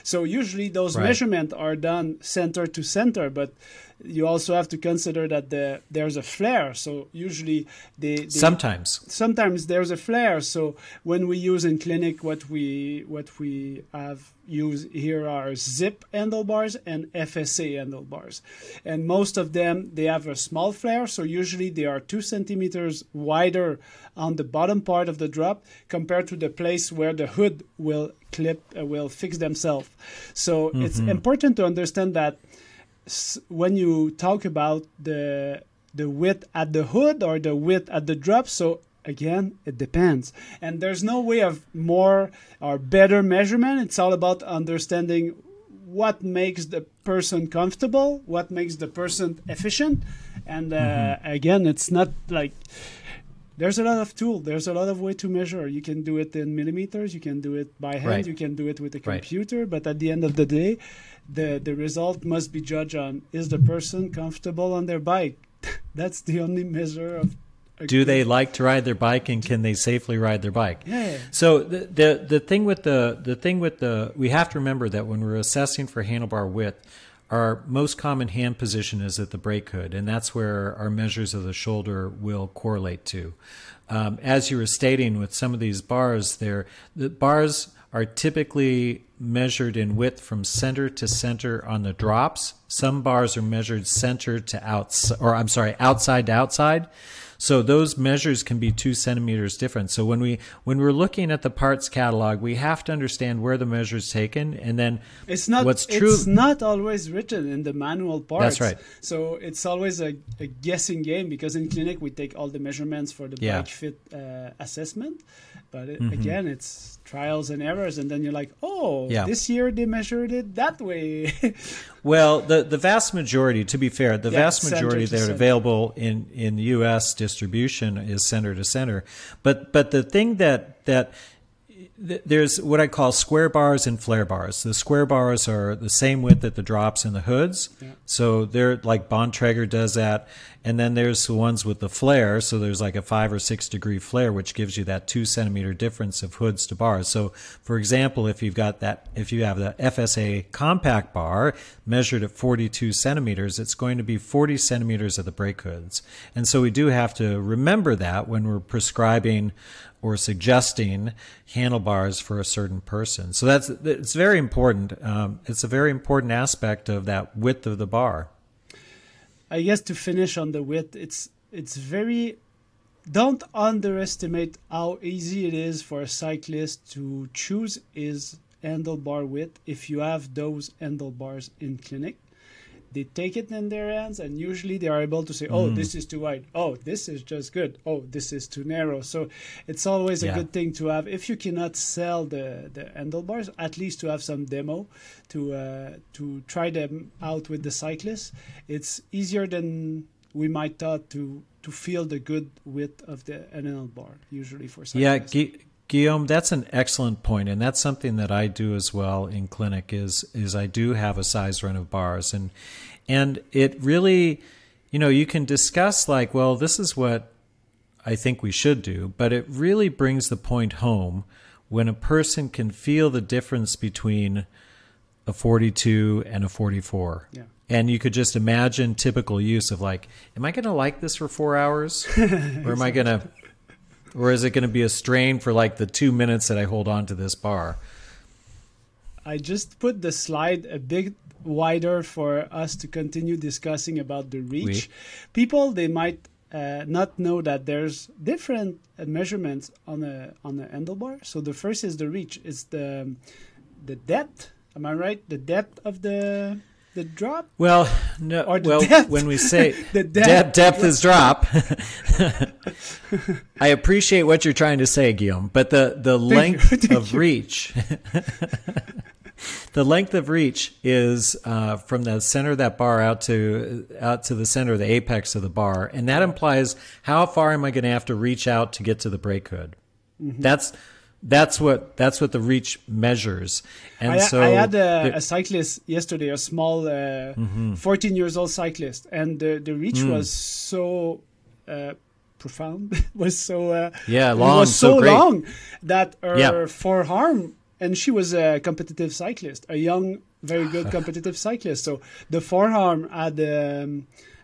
So usually those measurements are done center to center, but you also have to consider that there's a flare. So usually sometimes there's a flare. So when we use in clinic, what we have used here are zip handlebars and FSA handlebars, and most of them, they have a small flare. So usually they are 2 centimeters wider on the bottom part of the drop compared to the place where the hood will fix themselves. So it's important to understand that when you talk about the the width at the hood or the width at the drop. So again, it depends. And there's no way of more or better measurement. It's all about understanding what makes the person comfortable, what makes the person efficient. And again, it's not like there's a lot of tools. There's a lot of way to measure. You can do it in millimeters. You can do it by hand. Right. You can do it with a computer. But at the end of the day, the result must be judged on, is the person comfortable on their bike? That's the only measure of. Do they like to ride their bike, and can they safely ride their bike? Yeah. So the thing with the we have to remember that when we're assessing for handlebar width, our most common hand position is at the brake hood, and that's where our measures of the shoulder will correlate to. As you were stating with some of these bars, the bars are typically measured in width from center to center on the drops. Some bars are measured center to outside to outside. So those measures can be 2 centimeters different. So when we're looking at the parts catalog, we have to understand where the measure is taken, and then it's not always written in the manual parts. That's right. So it's always a guessing game, because in clinic we take all the measurements for the BikeFit assessment, but again, it's trials and errors, and then you're like, this year they measured it that way. Well, the vast majority, to be fair, vast majority that are available in the U.S. distribution is center to center. But the thing that there's what I call square bars and flare bars. The square bars are the same width at the drops and the hoods. Yeah. So they're like Bontrager does that. And then there's the ones with the flare. So there's like a 5 or 6 degree flare, which gives you that 2 centimeter difference of hoods to bars. So for example, if you have the FSA compact bar measured at 42 centimeters, it's going to be 40 centimeters of the brake hoods. And so we do have to remember that when we're prescribing or suggesting handlebars for a certain person. So it's very important. It's a very important aspect of that width of the bar. I guess to finish on the width, it's very. Don't underestimate how easy it is for a cyclist to choose his handlebar width if you have those handlebars in clinic. They take it in their hands, and usually they are able to say, this is too wide. Oh, this is just good. Oh, this is too narrow. So it's always a good thing to have. If you cannot sell the handlebars, at least to have some demo to try them out with the cyclist. It's easier than we might thought to feel the good width of the handlebar, usually for cyclists. Yeah, Guillaume, that's an excellent point, and that's something that I do as well in clinic. Is I do have a size run of bars, and it really, you can discuss like, well, this is what I think we should do, but it really brings the point home when a person can feel the difference between a 42 and a 44. Yeah. And you could just imagine typical use of like, am I going to like this for 4 hours, or am I going to? Or is it going to be a strain for like the 2 minutes that I hold on to this bar? I just put the slide a bit wider for us to continue discussing about the reach. People, they might not know that there's different measurements on a handlebar. So the first is the reach. It's the depth. Am I right? The depth of the drop? Well, no. Or the depth. When we say the depth is drop, I appreciate what you're trying to say, Guillaume. But the length of reach, the length of reach is from the center of that bar out to the center of the apex of the bar, and that implies how far am I going to have to reach out to get to the brake hood? Mm-hmm. That's what the reach measures. And I had a cyclist yesterday, a small 14 years old cyclist, and the reach was so profound, was so long, it was so great. Long that her forearm, and she was a competitive cyclist, a young, very good competitive cyclist. So the forearm had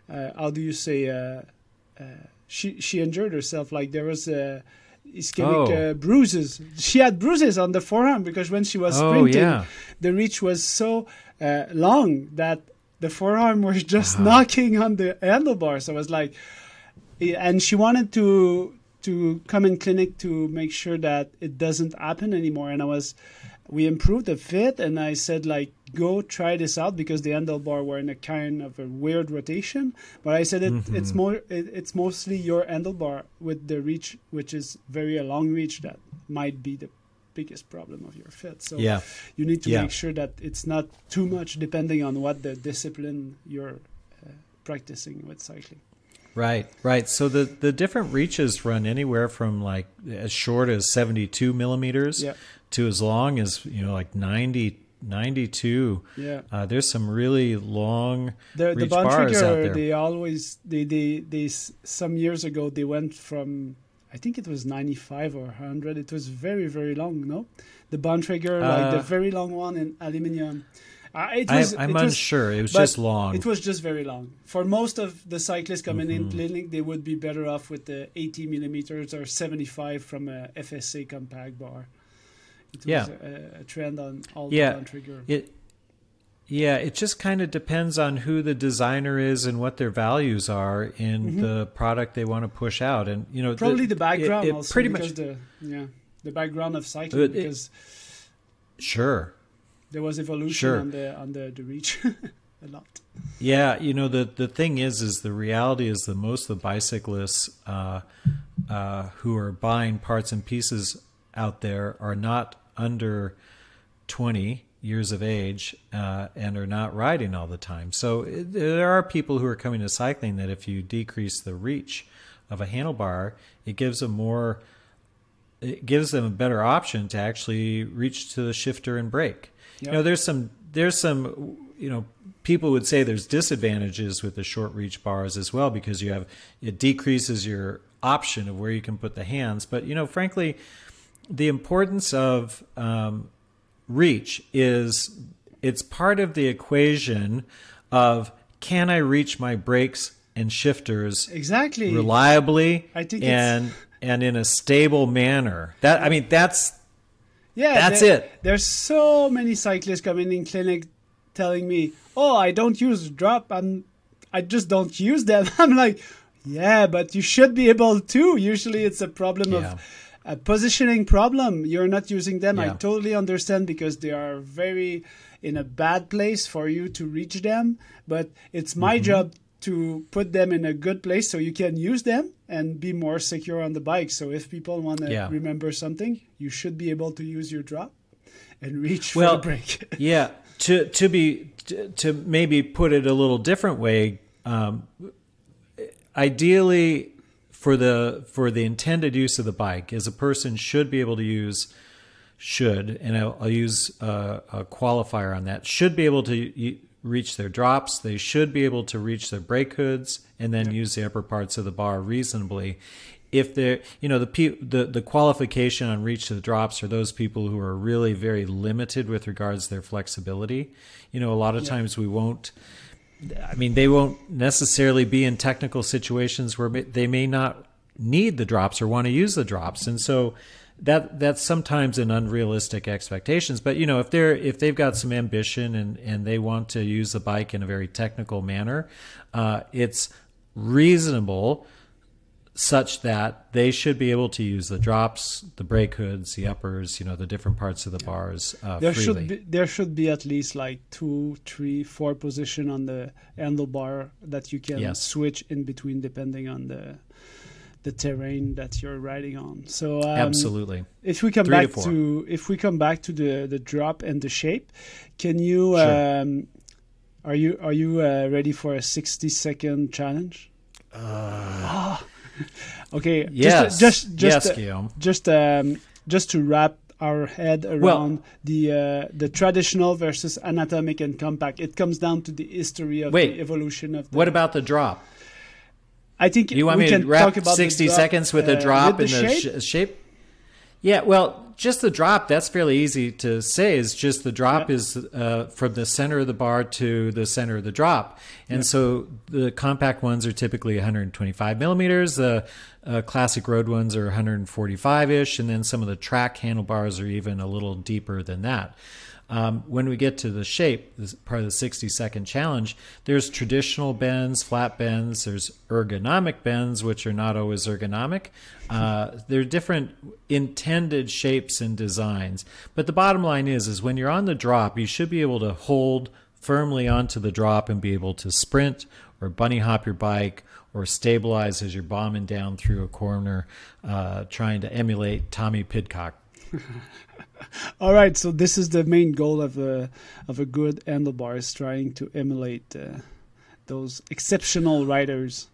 how do you say? She injured herself. Like there was ischemic bruises. She had bruises on the forearm because when she was sprinting, the reach was so long that the forearm was just knocking on the handlebars. I was like, and she wanted to come in clinic to make sure that it doesn't happen anymore. And I was we improved the fit, and I said, like, go try this out, because the handlebar were in a kind of a weird rotation. But I said it's mostly your handlebar with the reach, which is a long reach, that might be the biggest problem of your fit. So you need to make sure that it's not too much, depending on what the discipline you're practicing with cycling. Right. So the different reaches run anywhere from like as short as 72 millimeters to as long as, like 92. Yeah. There's some really long reach bars out there. They some years ago, they went from, I think it was 95 or 100. It was very, very long, no? The Bontrager, like the very long one in aluminum. I'm unsure. It was just long. It was just very long. For most of the cyclists coming in clinic, they would be better off with the 80 millimeters or 75 from a FSA compact bar. It was a trend on all the Bontrager. It just kind of depends on who the designer is and what their values are in the product they want to push out. And probably the background also, pretty because the background of cycling, because sure. There was evolution on the reach a lot. Yeah, the thing is the reality is that most of the bicyclists who are buying parts and pieces out there are not under 20 years of age and are not riding all the time. So there are people who are coming to cycling that if you decrease the reach of a handlebar, it gives them a better option to actually reach to the shifter and brake. Yep. There's some people would say there's disadvantages with the short reach bars as well, because it decreases your option of where you can put the hands. But frankly, the importance of reach it's part of the equation of, can I reach my brakes and shifters reliably and in a stable manner? That's it. There's so many cyclists coming in clinic telling me, "Oh, I don't use drop. I just don't use them." I'm like, "Yeah, but you should be able to." Usually, it's a problem of a positioning problem. You're not using them. I totally understand, because they are very in a bad place for you to reach them. But it's my job to put them in a good place so you can use them and be more secure on the bike. So if people want to remember something, you should be able to use your drop and reach for the brake. To maybe put it a little different way, ideally for the intended use of the bike, is a person should be able to use, and I'll use a qualifier on that, should be able to reach their drops. They should be able to reach their brake hoods and then use the upper parts of the bar reasonably. If they're, the qualification on reach to the drops are those people who are really very limited with regards to their flexibility. A lot of times they won't necessarily be in technical situations where they may not need the drops or want to use the drops. And so that's sometimes an unrealistic expectations. But if they've got some ambition and they want to use the bike in a very technical manner, it's reasonable such that they should be able to use the drops, the brake hoods, the uppers, the different parts of the bars freely. There should be at least like 2, 3, 4 position on the handlebar that you can switch in between depending on the terrain that you're riding on. So absolutely. If we come back to the drop and the shape, can you are you ready for a 60-second challenge? Okay. Yes. Guillaume. Just to wrap our head around the traditional versus anatomic and compact. It comes down to the history of the evolution of what about the drop? I think you want we me can to wrap talk about 60 the drop, seconds with a drop with and the shape? Yeah, well, just the drop, that's fairly easy to say. Is just the drop is from the center of the bar to the center of the drop. And so the compact ones are typically 125 millimeters. The classic road ones are 145-ish. And then some of the track handlebars are even a little deeper than that. When we get to the shape, this is part of the 60-second challenge, there's traditional bends, flat bends, there's ergonomic bends, which are not always ergonomic. There are different intended shapes and designs. But the bottom line is when you're on the drop, you should be able to hold firmly onto the drop and be able to sprint or bunny hop your bike or stabilize as you're bombing down through a corner, trying to emulate Tommy Pidcock. All right, so this is the main goal of a good handlebar, is trying to emulate those exceptional riders.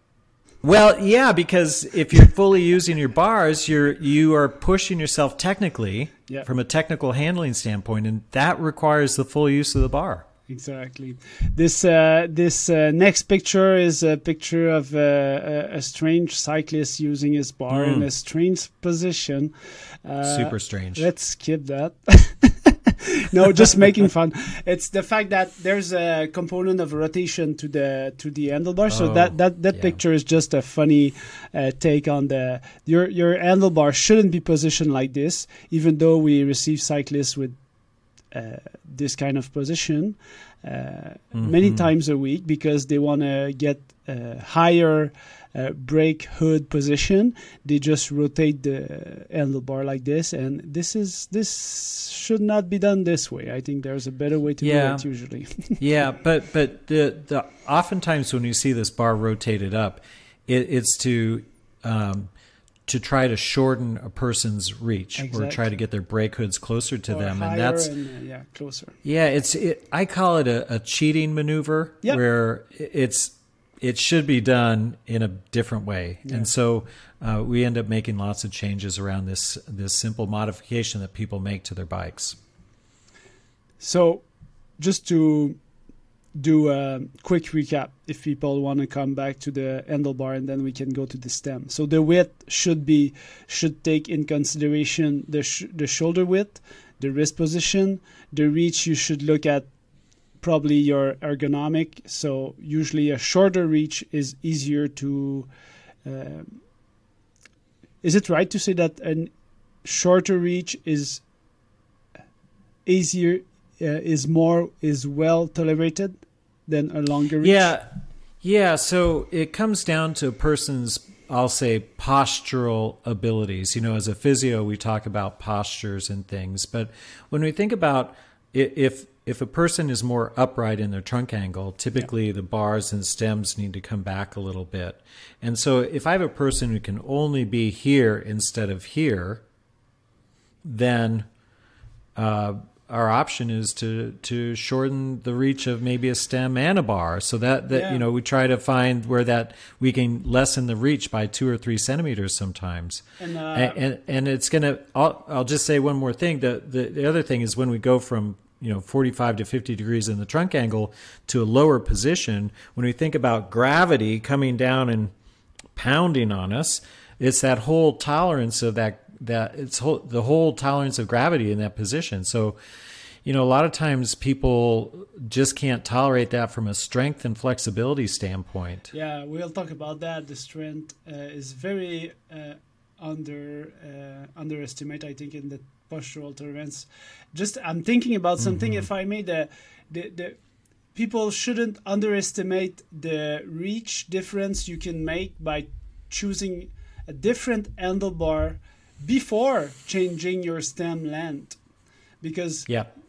Well, yeah, because if you're fully using your bars, you are pushing yourself technically from a technical handling standpoint, and that requires the full use of the bar. Exactly. This next picture is a picture of a strange cyclist using his bar in a strange position. Super strange. Let's skip that. No, just making fun. It's the fact that there's a component of rotation to the handlebar. So that picture is just a funny take on your handlebar shouldn't be positioned like this, even though we receive cyclists with this kind of position many times a week because they want to get a higher brake hood position. They just rotate the handlebar like this, and this should not be done this way. I think there's a better way to do it usually. Yeah, but the oftentimes when you see this bar rotated up, it's to try to shorten a person's reach or try to get their brake hoods closer to them, and that's closer. Yeah, I call it a cheating maneuver where it should be done in a different way, and so we end up making lots of changes around this simple modification that people make to their bikes. So, just to do a quick recap if people want to come back to the handlebar, and then we can go to the stem. So the width should take in consideration the shoulder width, the wrist position, the reach. You should look at probably your ergonomic. So usually a shorter reach is easier to is it right to say that a shorter reach is easier, is well tolerated than a longer reach? Yeah. So it comes down to a person's, I'll say, postural abilities. As a physio, we talk about postures and things, but when we think about if a person is more upright in their trunk angle, typically the bars and stems need to come back a little bit. And so if I have a person who can only be here instead of here, then our option is to shorten the reach of maybe a stem and a bar, so that we try to find where that we can lessen the reach by 2 or 3 centimeters sometimes. And it's gonna. I'll just say one more thing. The other thing is when we go from 45 to 50 degrees in the trunk angle to a lower position, when we think about gravity coming down and pounding on us, it's that whole tolerance of the whole tolerance of gravity in that position. So, a lot of times people just can't tolerate that from a strength and flexibility standpoint. Yeah, we'll talk about that. The strength is very underestimated, I think, in the postural tolerance. I'm thinking about something. If I made the people shouldn't underestimate the reach difference you can make by choosing a different handlebar before changing your stem length, because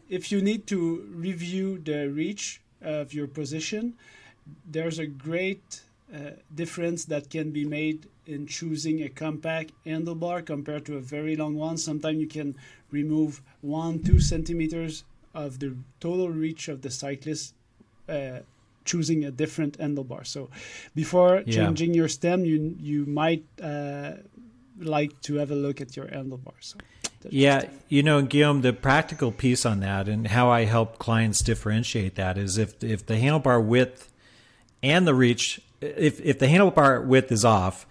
if you need to review the reach of your position, there's a great difference that can be made in choosing a compact handlebar compared to a very long one. Sometimes you can remove 1-2 centimeters of the total reach of the cyclist choosing a different handlebar. So before changing your stem, you might like to have a look at your handlebars. So Guillaume, the practical piece on that and how I help clients differentiate that is if the handlebar width and the reach, if the handlebar width is off,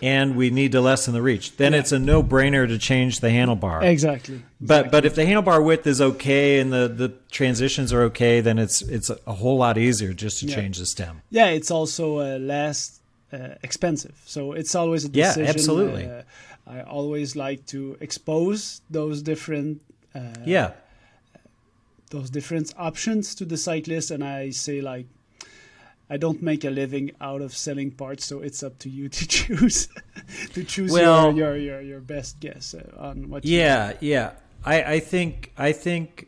and we need to lessen the reach, then it's a no-brainer to change the handlebar. Exactly. But if the handlebar width is okay and the transitions are okay, then it's a whole lot easier just to change the stem. Yeah, it's also less expensive. So it's always a decision. Yeah, absolutely. I always like to expose those different those different options to the cyclist, and I say like, I don't make a living out of selling parts, so it's up to you to choose your best guess on what. Yeah. I think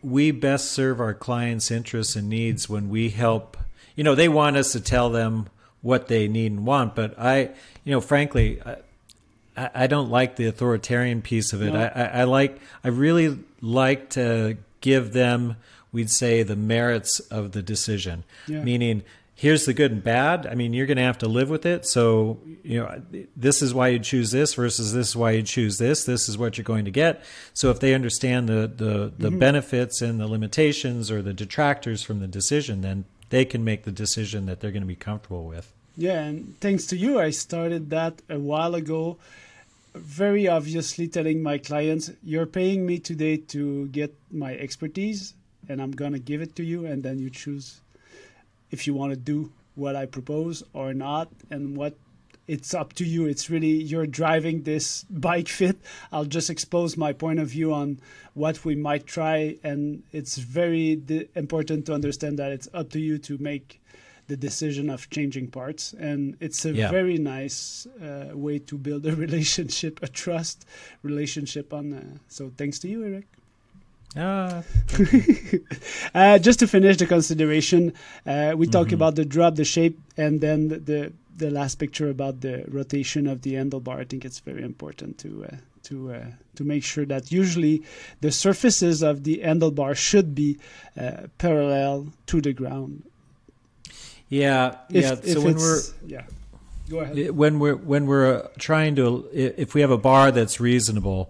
we best serve our clients' interests and needs when we help. They want us to tell them what they need and want, but frankly, I don't like the authoritarian piece of it. No. I really like to give them, we'd say, the merits of the decision. Yeah. Meaning, here's the good and bad. I mean, you're going to have to live with it. So, this is why you choose this versus this is why you choose this. This is what you're going to get. So if they understand the benefits and the limitations or the detractors from the decision, then they can make the decision that they're going to be comfortable with. Yeah, and thanks to you, I started that a while ago. Very obviously telling my clients, you're paying me today to get my expertise, and I'm going to give it to you, and then you choose if you want to do what I propose or not, and what it's up to you. It's really, you're driving this bike fit. I'll just expose my point of view on what we might try, and it's very important to understand that it's up to you to make the decision of changing parts, and it's a very nice way to build a relationship, a trust relationship on. So thanks to you, Eric. Just to finish the consideration, we talk about the drop, the shape, and then the last picture about the rotation of the handlebar. I think it's very important to make sure that usually the surfaces of the handlebar should be parallel to the ground. Yeah. Go ahead. When we're trying to, if we have a bar that's reasonable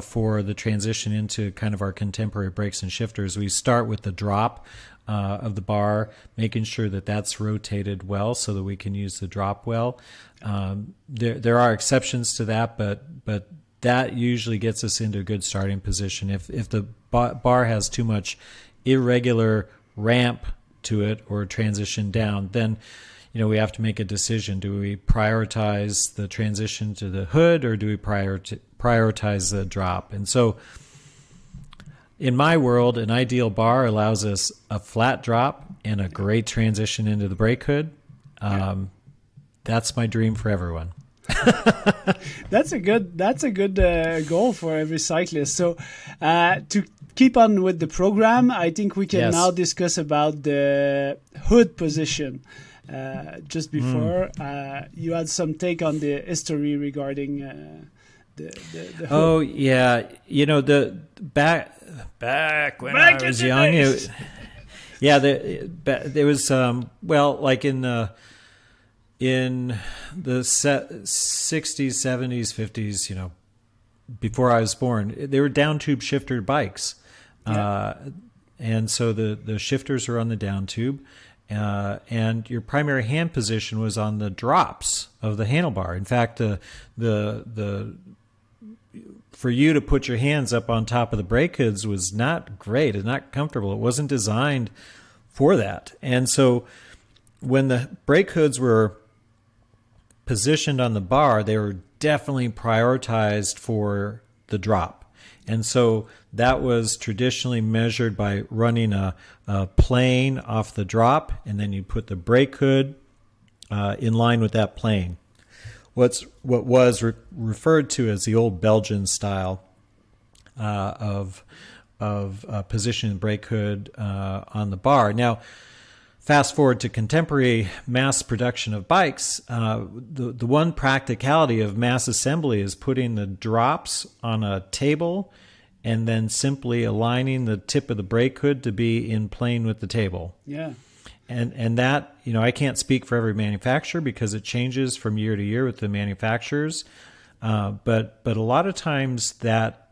for the transition into kind of our contemporary brakes and shifters, we start with the drop of the bar, making sure that that's rotated well so that we can use the drop well. There are exceptions to that, but that usually gets us into a good starting position. If the bar has too much irregular ramp to it or transition down, then we have to make a decision. Do we prioritize the transition to the hood, or do we prioritize the drop? And so in my world, an ideal bar allows us a flat drop and a great transition into the brake hood. That's my dream for everyone. That's a good goal for every cyclist. So to keep on with the program, I think we can now discuss about the hood position. Just before, you had some take on the history regarding the hood. Oh yeah, the back when I was young, there was like in the 60s, 70s, 50s, before I was born, they were down tube shifter bikes. And so the shifters are on the down tube, and your primary hand position was on the drops of the handlebar. In fact, the for you to put your hands up on top of the brake hoods was not great. It's not comfortable. It wasn't designed for that. And so when the brake hoods were positioned on the bar, they were definitely prioritized for the drop. And so that was traditionally measured by running a plane off the drop, and then you put the brake hood in line with that plane. What was referred to as the old Belgian style of positioning the brake hood on the bar. Now, fast forward to contemporary mass production of bikes, the one practicality of mass assembly is putting the drops on a table and then simply aligning the tip of the brake hood to be in plane with the table. Yeah. And that, I can't speak for every manufacturer because it changes from year to year with the manufacturers. But a lot of times that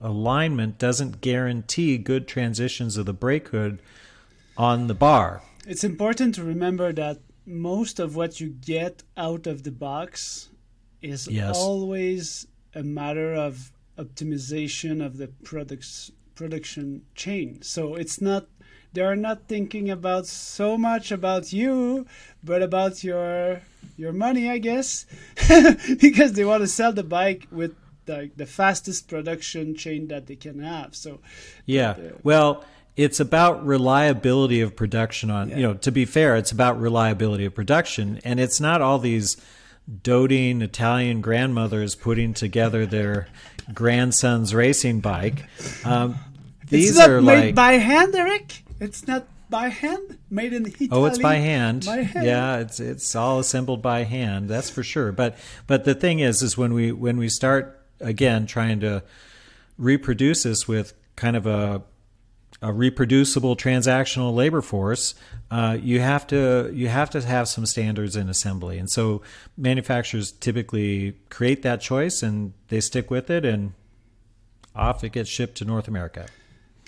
alignment doesn't guarantee good transitions of the brake hood on the bar. It's important to remember that most of what you get out of the box is always a matter of optimization of the production chain. So it's not, they are not thinking about so much about you, but about your money, I guess, because they want to sell the bike with the fastest production chain that they can have. So yeah, well, it's about reliability of production on, to be fair, it's about reliability of production. And it's not all these doting Italian grandmothers putting together their grandson's racing bike. These it's not are made by hand, Eric. It's not by hand, made in Italy. Oh, it's by hand. By hand. Yeah, it's all assembled by hand. That's for sure. But the thing is when we start again trying to reproduce this with kind of a reproducible transactional labor force, you have to have some standards in assembly, and so manufacturers typically create that choice and they stick with it, and off it gets shipped to North America.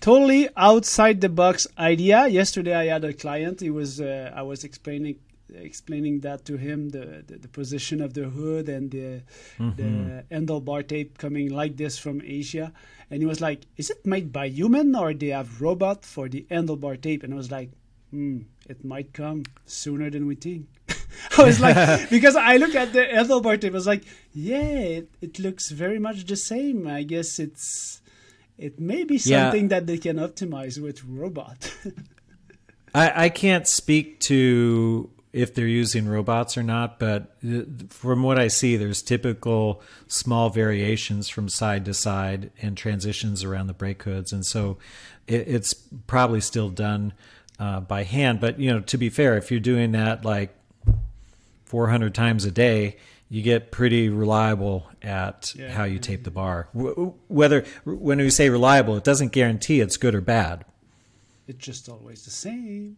Totally outside the box idea. Yesterday I had a client. He was I was explaining that to him, the position of the hood and the handlebar tape coming like this from Asia, and he was like, is it made by human or they have robot for the handlebar tape? And I was like, it might come sooner than we think. I was like, because I look at the handlebar tape, I was like, yeah, it looks very much the same. I guess it may be something that they can optimize with robot. I can't speak to if they're using robots or not, but from what I see, there's typical small variations from side to side and transitions around the brake hoods. And so it's probably still done by hand. But, to be fair, if you're doing that like 400 times a day, you get pretty reliable at how you tape the bar. When we say reliable, it doesn't guarantee it's good or bad. It's just always the same.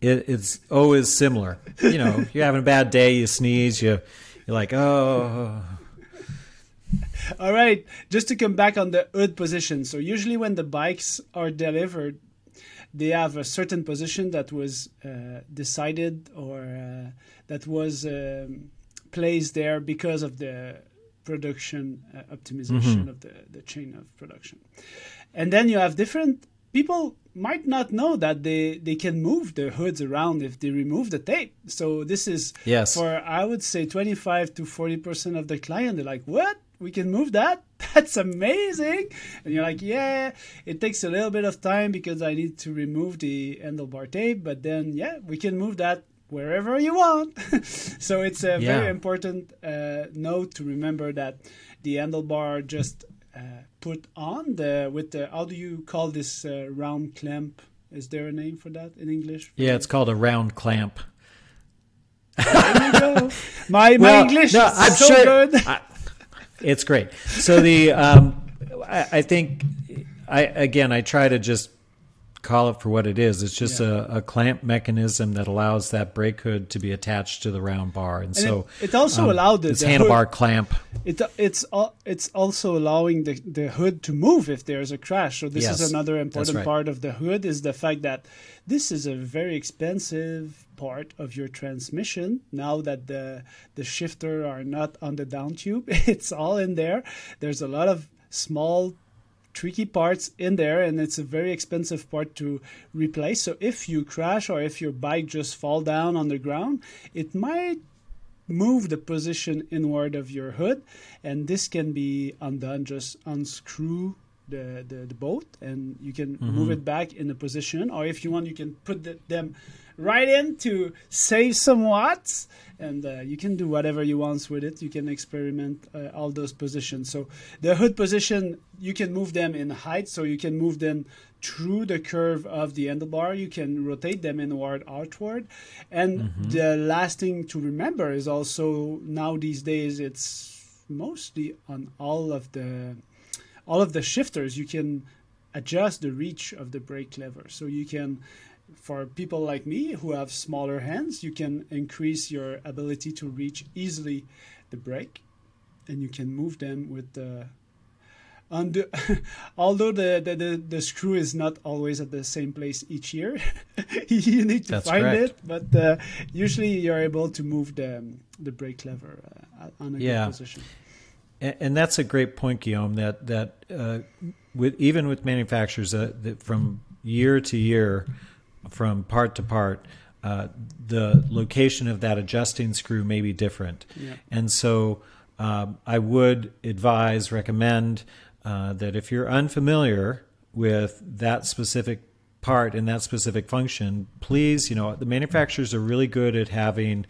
It's always similar. You're having a bad day, you sneeze, you're like, oh. All right, just to come back on the hood position. So usually when the bikes are delivered, they have a certain position that was decided or that was placed there because of the production optimization of the chain of production. And then you have different people might not know that they can move the hoods around if they remove the tape. So this is for, I would say, 25 to 40% of the client. They're like, what? We can move that? That's amazing. And you're like, yeah, it takes a little bit of time because I need to remove the handlebar tape. But then, we can move that wherever you want. So it's a very important note to remember that the handlebar just put on with the, how do you call this round clamp? Is there a name for that in English? Yeah, it's called a round clamp. There you go. My English is so good. It's great. So I think I try to just call it for what it is. It's just a clamp mechanism that allows that brake hood to be attached to the round bar, and so it also allowed the handlebar clamp. It's also allowing the hood to move if there's a crash. So this is another important part of the hood, is the fact that this is a very expensive part of your transmission. Now that the shifter are not on the down tube, it's all in there. There's a lot of small tricky parts in there, and it's a very expensive part to replace. So if you crash or if your bike just fall down on the ground, it might move the position inward of your hood, and this can be undone. Just unscrew the bolt and you can move it back in the position, or if you want, you can put them right in to save some watts, and you can do whatever you want with it. You can experiment all those positions. So the hood position, you can move them in height, so you can move them through the curve of the handlebar. You can rotate them inward, outward. And the last thing to remember is also, now these days, it's mostly on all of the shifters, you can adjust the reach of the brake lever. So you can, for people like me who have smaller hands, you can increase your ability to reach easily the brake, and you can move them with the although the screw is not always at the same place each year. You need to find it, but usually you're able to move the brake lever on a good position. And that's a great point, Guillaume, that even with manufacturers, that from year to year, from part to part, the location of that adjusting screw may be different. And so I would recommend that if you're unfamiliar with that specific part and that specific function, please, the manufacturers are really good at having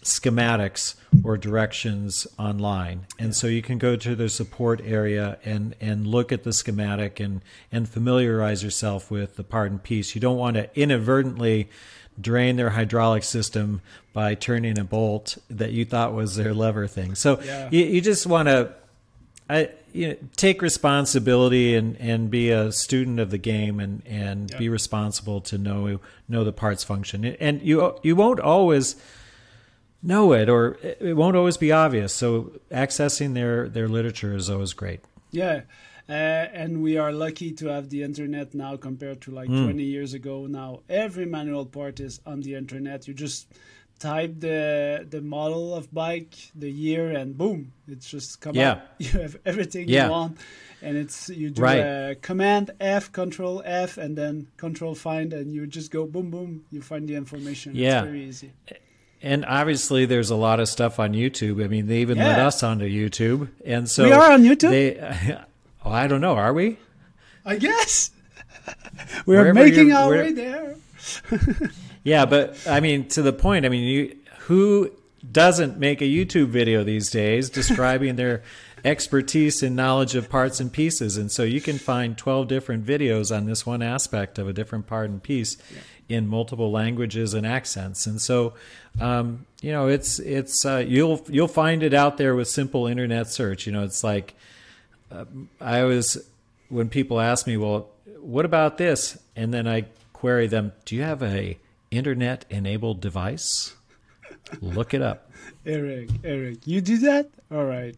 schematics or directions online. And so you can go to their support area and look at the schematic and familiarize yourself with the part and piece. You don't want to inadvertently drain their hydraulic system by turning a bolt that you thought was their lever thing. So you just want to take responsibility and be a student of the game and be responsible to know the parts function. And you won't always know it, or it won't always be obvious. So accessing their literature is always great. Yeah. And we are lucky to have the internet now compared to 20 years ago. Now every manual part is on the internet. You just type the model of bike, the year, and boom, it's just come up. You have everything you want. And you do Command F, Control F, and then Control Find, and you just go boom, boom, you find the information. It's very easy. And obviously, there's a lot of stuff on YouTube. I mean, they even let us onto YouTube, and so we are on YouTube. I don't know. Are we? I guess we are making our way there. Yeah, but I mean, to the point. I mean, who doesn't make a YouTube video these days describing their expertise and knowledge of parts and pieces? And so you can find 12 different videos on this one aspect of a different part and piece in multiple languages and accents. And so, it's you'll find it out there with simple internet search. It's like I always, when people ask me, well, what about this? And then I query them, do you have a internet enabled device? Look it up. Eric, you do that? All right.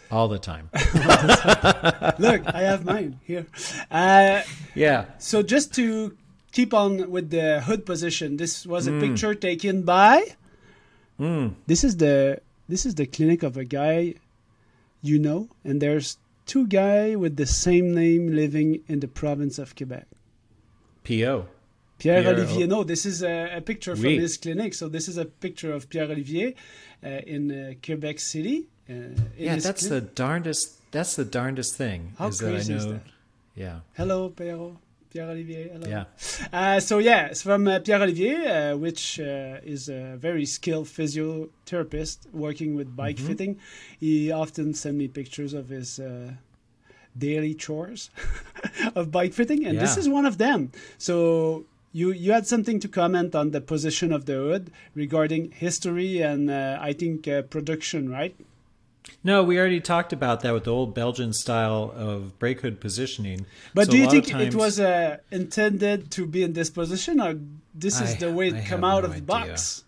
All the time. Look, I have mine here. So just to keep on with the hood position, this was a picture taken by. This is the clinic of a guy, and there's two guys with the same name living in the province of Quebec. P.O. Pierre-Olivier. No, this is a picture from his clinic. So this is a picture of Pierre-Olivier in Quebec City. That's the darndest thing. How crazy is that? Yeah. Hello, Pierre-Olivier. Hello. Yeah. It's from Pierre-Olivier, which is a very skilled physiotherapist working with bike fitting. He often sends me pictures of his daily chores of bike fitting, and this is one of them. So you had something to comment on the position of the hood regarding history and I think production, right? No, we already talked about that with the old Belgian style of brake hood positioning. But do you think it was intended to be in this position, or this is the way it come out of the box?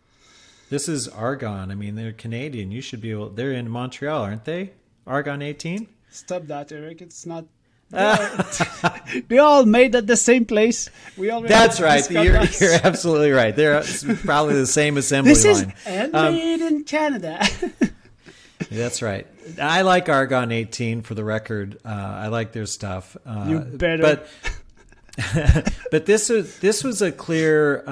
This is Argon. I mean, they're Canadian. You should be able. They're in Montreal, aren't they? Argon 18. Stop that, Eric. It's not. They're all made at the same place. That's right. You're absolutely right. They're probably the same assembly line. This is made in Canada. That's right. I like Argon 18 for the record. I like their stuff. You better. But this was a clear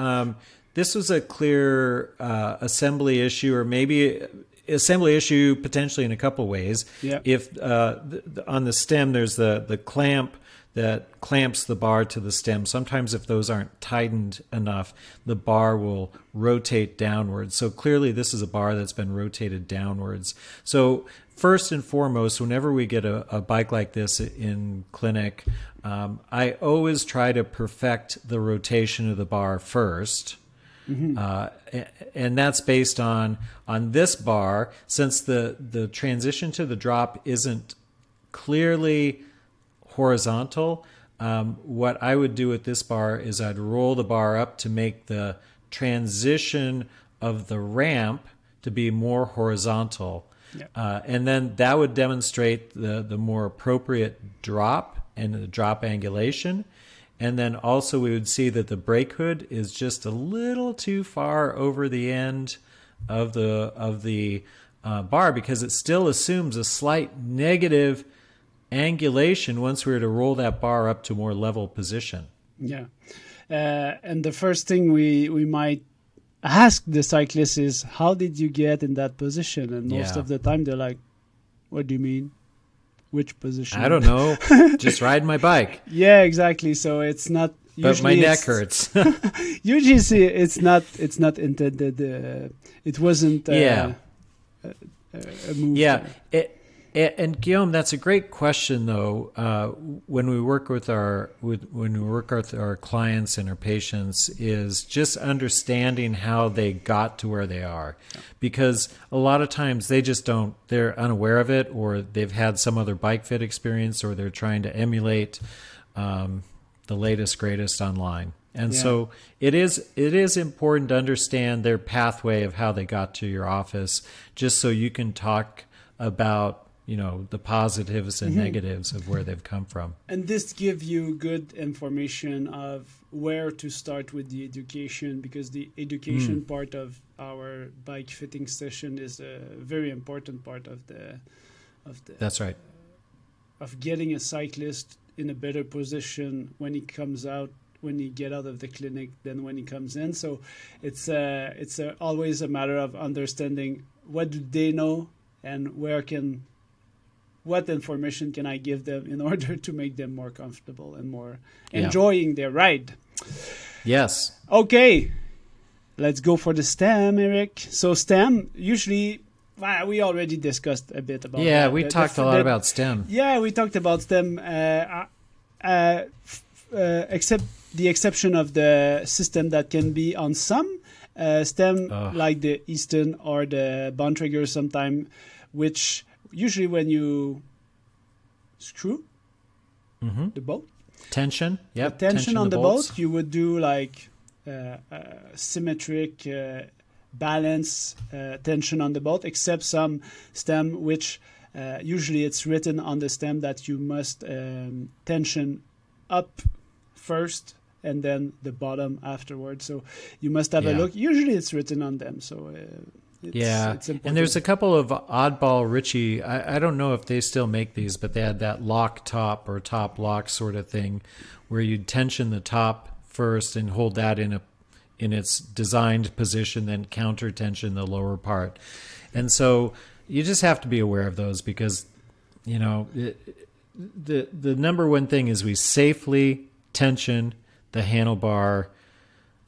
assembly issue, or maybe assembly issue potentially in a couple ways. Yeah. If on the stem there's the clamp that clamps the bar to the stem. Sometimes if those aren't tightened enough, the bar will rotate downwards. So clearly this is a bar that's been rotated downwards. So first and foremost, whenever we get a bike like this in clinic, I always try to perfect the rotation of the bar first. And that's based on this bar, since the transition to the drop isn't clearly horizontal. What I would do with this bar is I'd roll the bar up to make the transition of the ramp to be more horizontal. And then that would demonstrate the more appropriate drop and the drop angulation. And then also we would see that the brake hood is just a little too far over the end of the bar, because it still assumes a slight negative angulation once we were to roll that bar up to more level position. Yeah. And the first thing we might ask the cyclist is, how did you get in that position? And most Yeah. of the time they're like, what do you mean? Which position? I don't know. Just ride my bike. Yeah, exactly. So it's not. But my usually neck it's- hurts. Usually it's not intended. It wasn't. Yeah. A move. Yeah. And Guillaume, that's a great question, though. When we work with our clients and our patients, is just understanding how they got to where they are, because a lot of times they're unaware of it, or they've had some other BikeFit experience, or they're trying to emulate the latest greatest online. And so it is important to understand their pathway of how they got to your office, just so you can talk about the positives and negatives of where they've come from. And this gives you good information of where to start with the education, because the education part of our bike fitting session is a very important part of the That's right. of getting a cyclist in a better position when he comes out, when he get out of the clinic, than when he comes in. So it's always a matter of understanding what do they know and what information can I give them in order to make them more comfortable and more enjoying their ride. Yes. Okay, let's go for the stem, Eric. So stem, usually, we already discussed a bit about that. Yeah, we talked a lot about STEM. Yeah, we talked about STEM, except the exception of the system that can be on some STEM, like the Easton or the Bontrager sometime, which usually when you screw the bolt, Tension. Yep. the tension on the bolts. boat, you would do like symmetric balance tension on the boat, except some stem which usually it's written on the stem that you must tension up first and then the bottom afterwards. So you must have a look. Usually it's written on them. So it's important. And there's a couple of oddball Ritchie. I don't know if they still make these, but they had that lock top or top lock sort of thing where you'd tension the top first and hold that in its designed position, then counter tension the lower part. And so you just have to be aware of those, because the number one thing is we safely tension the handlebar,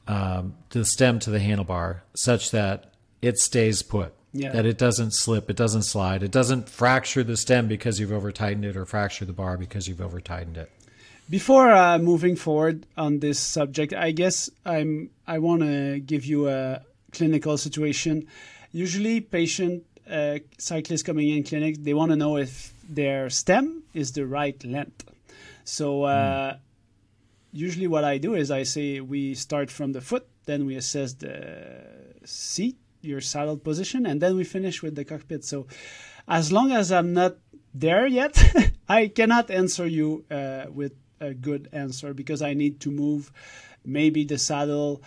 the stem to the handlebar, such that it stays put, that it doesn't slip, it doesn't slide, it doesn't fracture the stem because you've over-tightened it, or fracture the bar because you've over-tightened it. Before moving forward on this subject, I guess I want to give you a clinical situation. Usually patient cyclists coming in clinic, they want to know if their stem is the right length. So usually what I do is I say we start from the foot, then we assess the seat, your saddle position, and then we finish with the cockpit. So as long as I'm not there yet, I cannot answer you with a good answer, because I need to move maybe the saddle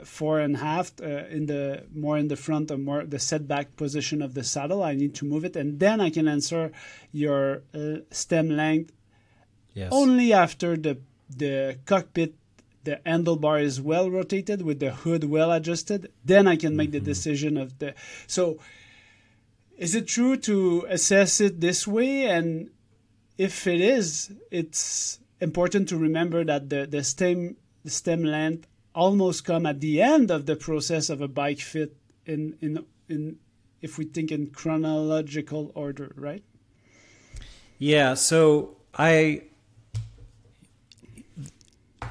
fore and aft in the front, or more the setback position of the saddle. I need to move it, and then I can answer your stem length only after the cockpit, the handlebar is well rotated with the hood well adjusted. Then I can make the decision of the. So is it true to assess it this way? And if it is, it's important to remember that the stem length almost come at the end of the process of a bike fit in if we think in chronological order, right? Yeah, so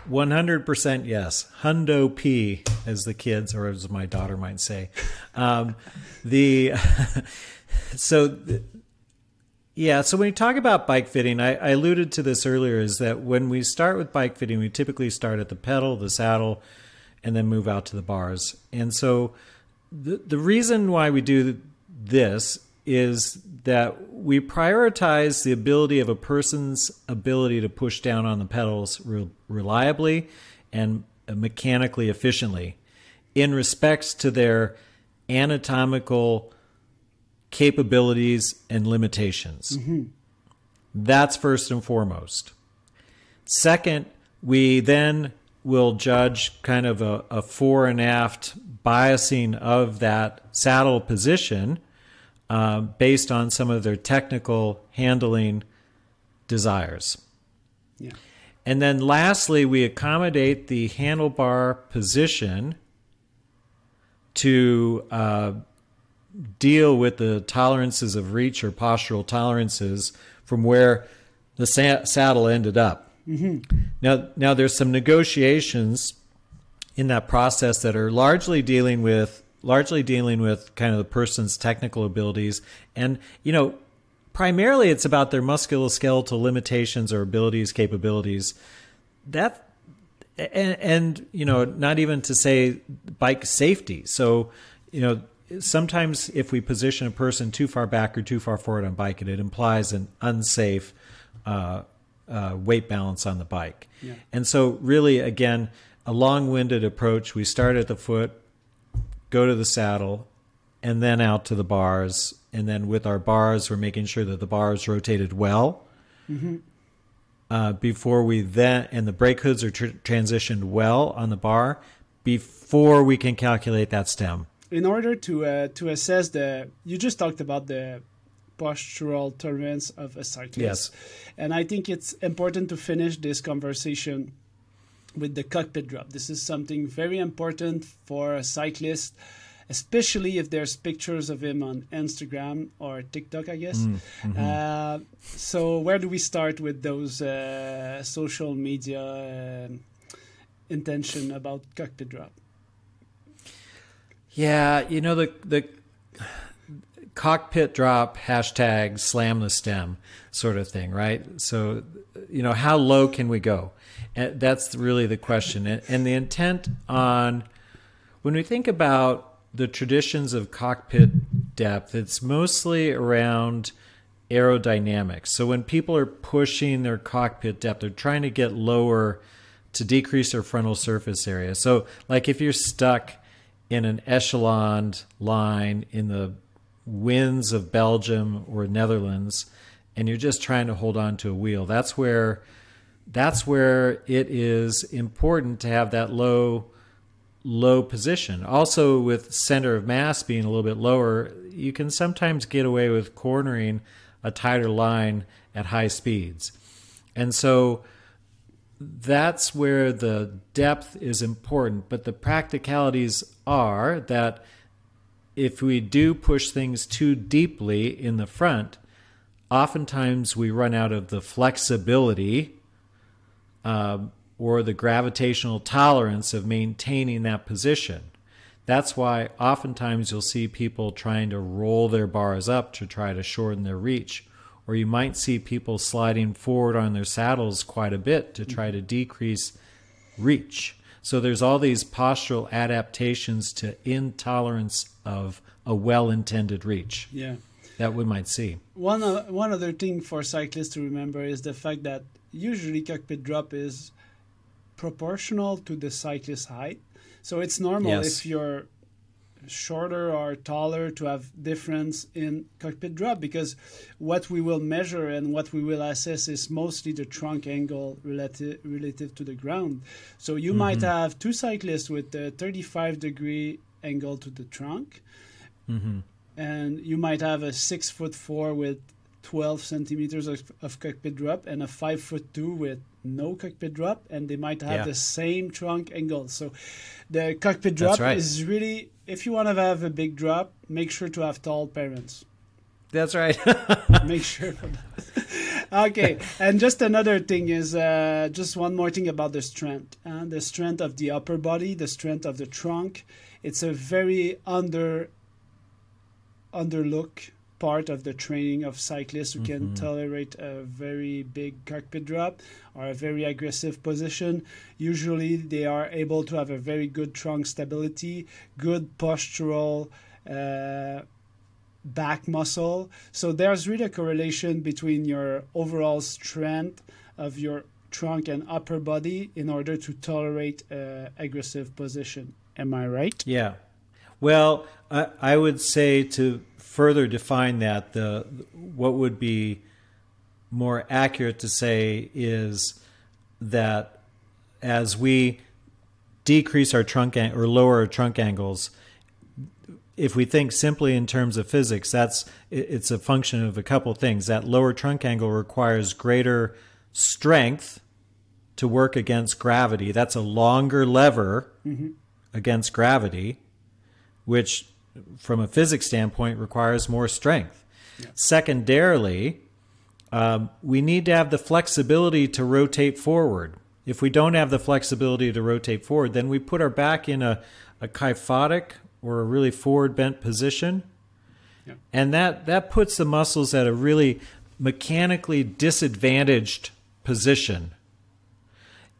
100% yes. Hundo P, as the kids, or as my daughter might say. So when you talk about bike fitting, I alluded to this earlier, is that when we start with bike fitting, we typically start at the pedal, the saddle, and then move out to the bars. And so the reason why we do this is that we prioritize the ability of a person's ability to push down on the pedals reliably and mechanically efficiently in respects to their anatomical capabilities and limitations. That's first and foremost. Second, we then will judge kind of a fore and aft biasing of that saddle position based on some of their technical handling desires. Yeah. And then lastly, we accommodate the handlebar position to deal with the tolerances of reach or postural tolerances from where the saddle ended up. Now there's some negotiations in that process that are largely dealing with kind of the person's technical abilities, and primarily it's about their musculoskeletal limitations or abilities, capabilities. And not even to say bike safety. So sometimes if we position a person too far back or too far forward on bike, it implies an unsafe weight balance on the bike. Yeah. And so really, again, a long-winded approach. We start at the foot, go to the saddle, and then out to the bars. And then with our bars, we're making sure that the bars rotated well before we and the brake hoods are transitioned well on the bar before we can calculate that stem. In order to assess you just talked about the postural tolerance of a cyclist. Yes. And I think it's important to finish this conversation with the cockpit drop. This is something very important for a cyclist, especially if there's pictures of him on Instagram or TikTok, I guess. So where do we start with those social media intention about cockpit drop? Yeah, the cockpit drop hashtag slam the stem sort of thing, right? So, how low can we go? And that's really the question. And the intent on, when we think about the traditions of cockpit depth, it's mostly around aerodynamics. So when people are pushing their cockpit depth, they're trying to get lower to decrease their frontal surface area. So like if you're stuck in an echeloned line in the winds of Belgium or Netherlands, and you're just trying to hold on to a wheel, that's where it is important to have that low position. Also, with center of mass being a little bit lower, you can sometimes get away with cornering a tighter line at high speeds. And so that's where the depth is important. But the practicalities are that if we do push things too deeply in the front, oftentimes we run out of the flexibility or the gravitational tolerance of maintaining that position. That's why oftentimes you'll see people trying to roll their bars up to try to shorten their reach. Or you might see people sliding forward on their saddles quite a bit to try to decrease reach. So there's all these postural adaptations to intolerance of a well-intended reach. Yeah. That we might see. One other thing for cyclists to remember is the fact that usually cockpit drop is proportional to the cyclist's height. So it's normal if you're shorter or taller to have difference in cockpit drop, because what we will measure and what we will assess is mostly the trunk angle relative to the ground. So you might have two cyclists with a 35-degree angle to the trunk, and you might have a 6'4" with 12 centimeters of cockpit drop and a 5'2" with no cockpit drop, and they might have the same trunk angle. So the cockpit drop is really, if you want to have a big drop, make sure to have tall parents. That's right. Make sure of that. Okay, and just another thing is just one more thing about the strength. The strength of the upper body, the strength of the trunk. It's a very underlooked part of the training of cyclists who can tolerate a very big cockpit drop or a very aggressive position. Usually they are able to have a very good trunk stability, good postural back muscle. So there's really a correlation between your overall strength of your trunk and upper body in order to tolerate aggressive position. Am I right? Yeah. Well, I would say to further define that, what would be more accurate to say is that as we decrease our or lower our trunk angles. If we think simply in terms of physics, it's a function of a couple things. That lower trunk angle requires greater strength to work against gravity. That's a longer lever against gravity, which from a physics standpoint requires more strength. Yeah. Secondarily, we need to have the flexibility to rotate forward. If we don't have the flexibility to rotate forward, then we put our back in a kyphotic or a really forward bent position. Yeah. And that puts the muscles at a really mechanically disadvantaged position,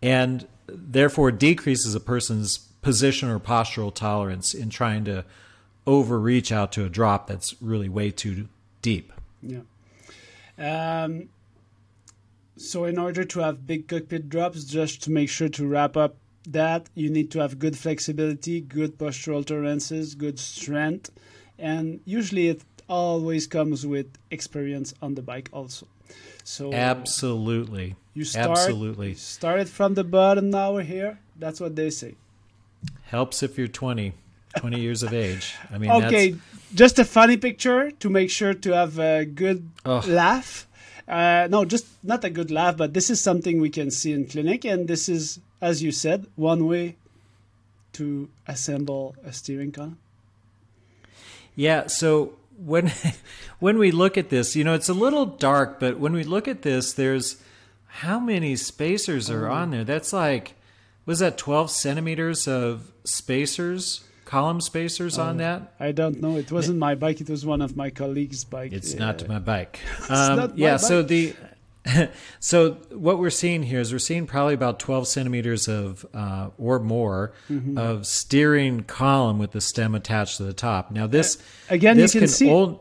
and therefore decreases a person's position or postural tolerance in trying to overreach out to a drop that's really way too deep. Yeah. So in order to have big cockpit drops, just to make sure to wrap up that, you need to have good flexibility, good postural tolerances, good strength, and usually it always comes with experience on the bike also. So absolutely. You started from the bottom, now we're here. That's what they say. Helps if you're 20 years of age. I mean, okay, just a funny picture to make sure to have a good laugh. No, just not a good laugh, but this is something we can see in clinic, and this is, as you said, one way to assemble a steering column. Yeah, so when we look at this, it's a little dark, but when we look at this, there's how many spacers are on there? That's like, was that 12 centimeters of spacers? Column spacers on that? I don't know. It wasn't my bike. It was one of my colleagues' bike. It's not my bike. Not my bike. So what we're seeing here is we're seeing probably about 12 centimeters of or more of steering column with the stem attached to the top. Now this again, you can see on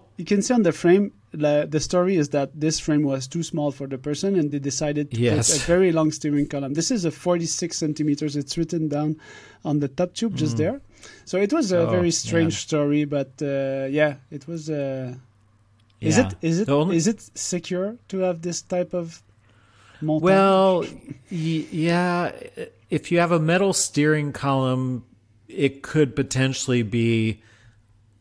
the frame. The story is that this frame was too small for the person, and they decided to put a very long steering column. This is a 46 centimeters. It's written down on the top tube just there. So it was a very strange story, but it was. Is it secure to have this type of mounting? Well, yeah. If you have a metal steering column, it could potentially be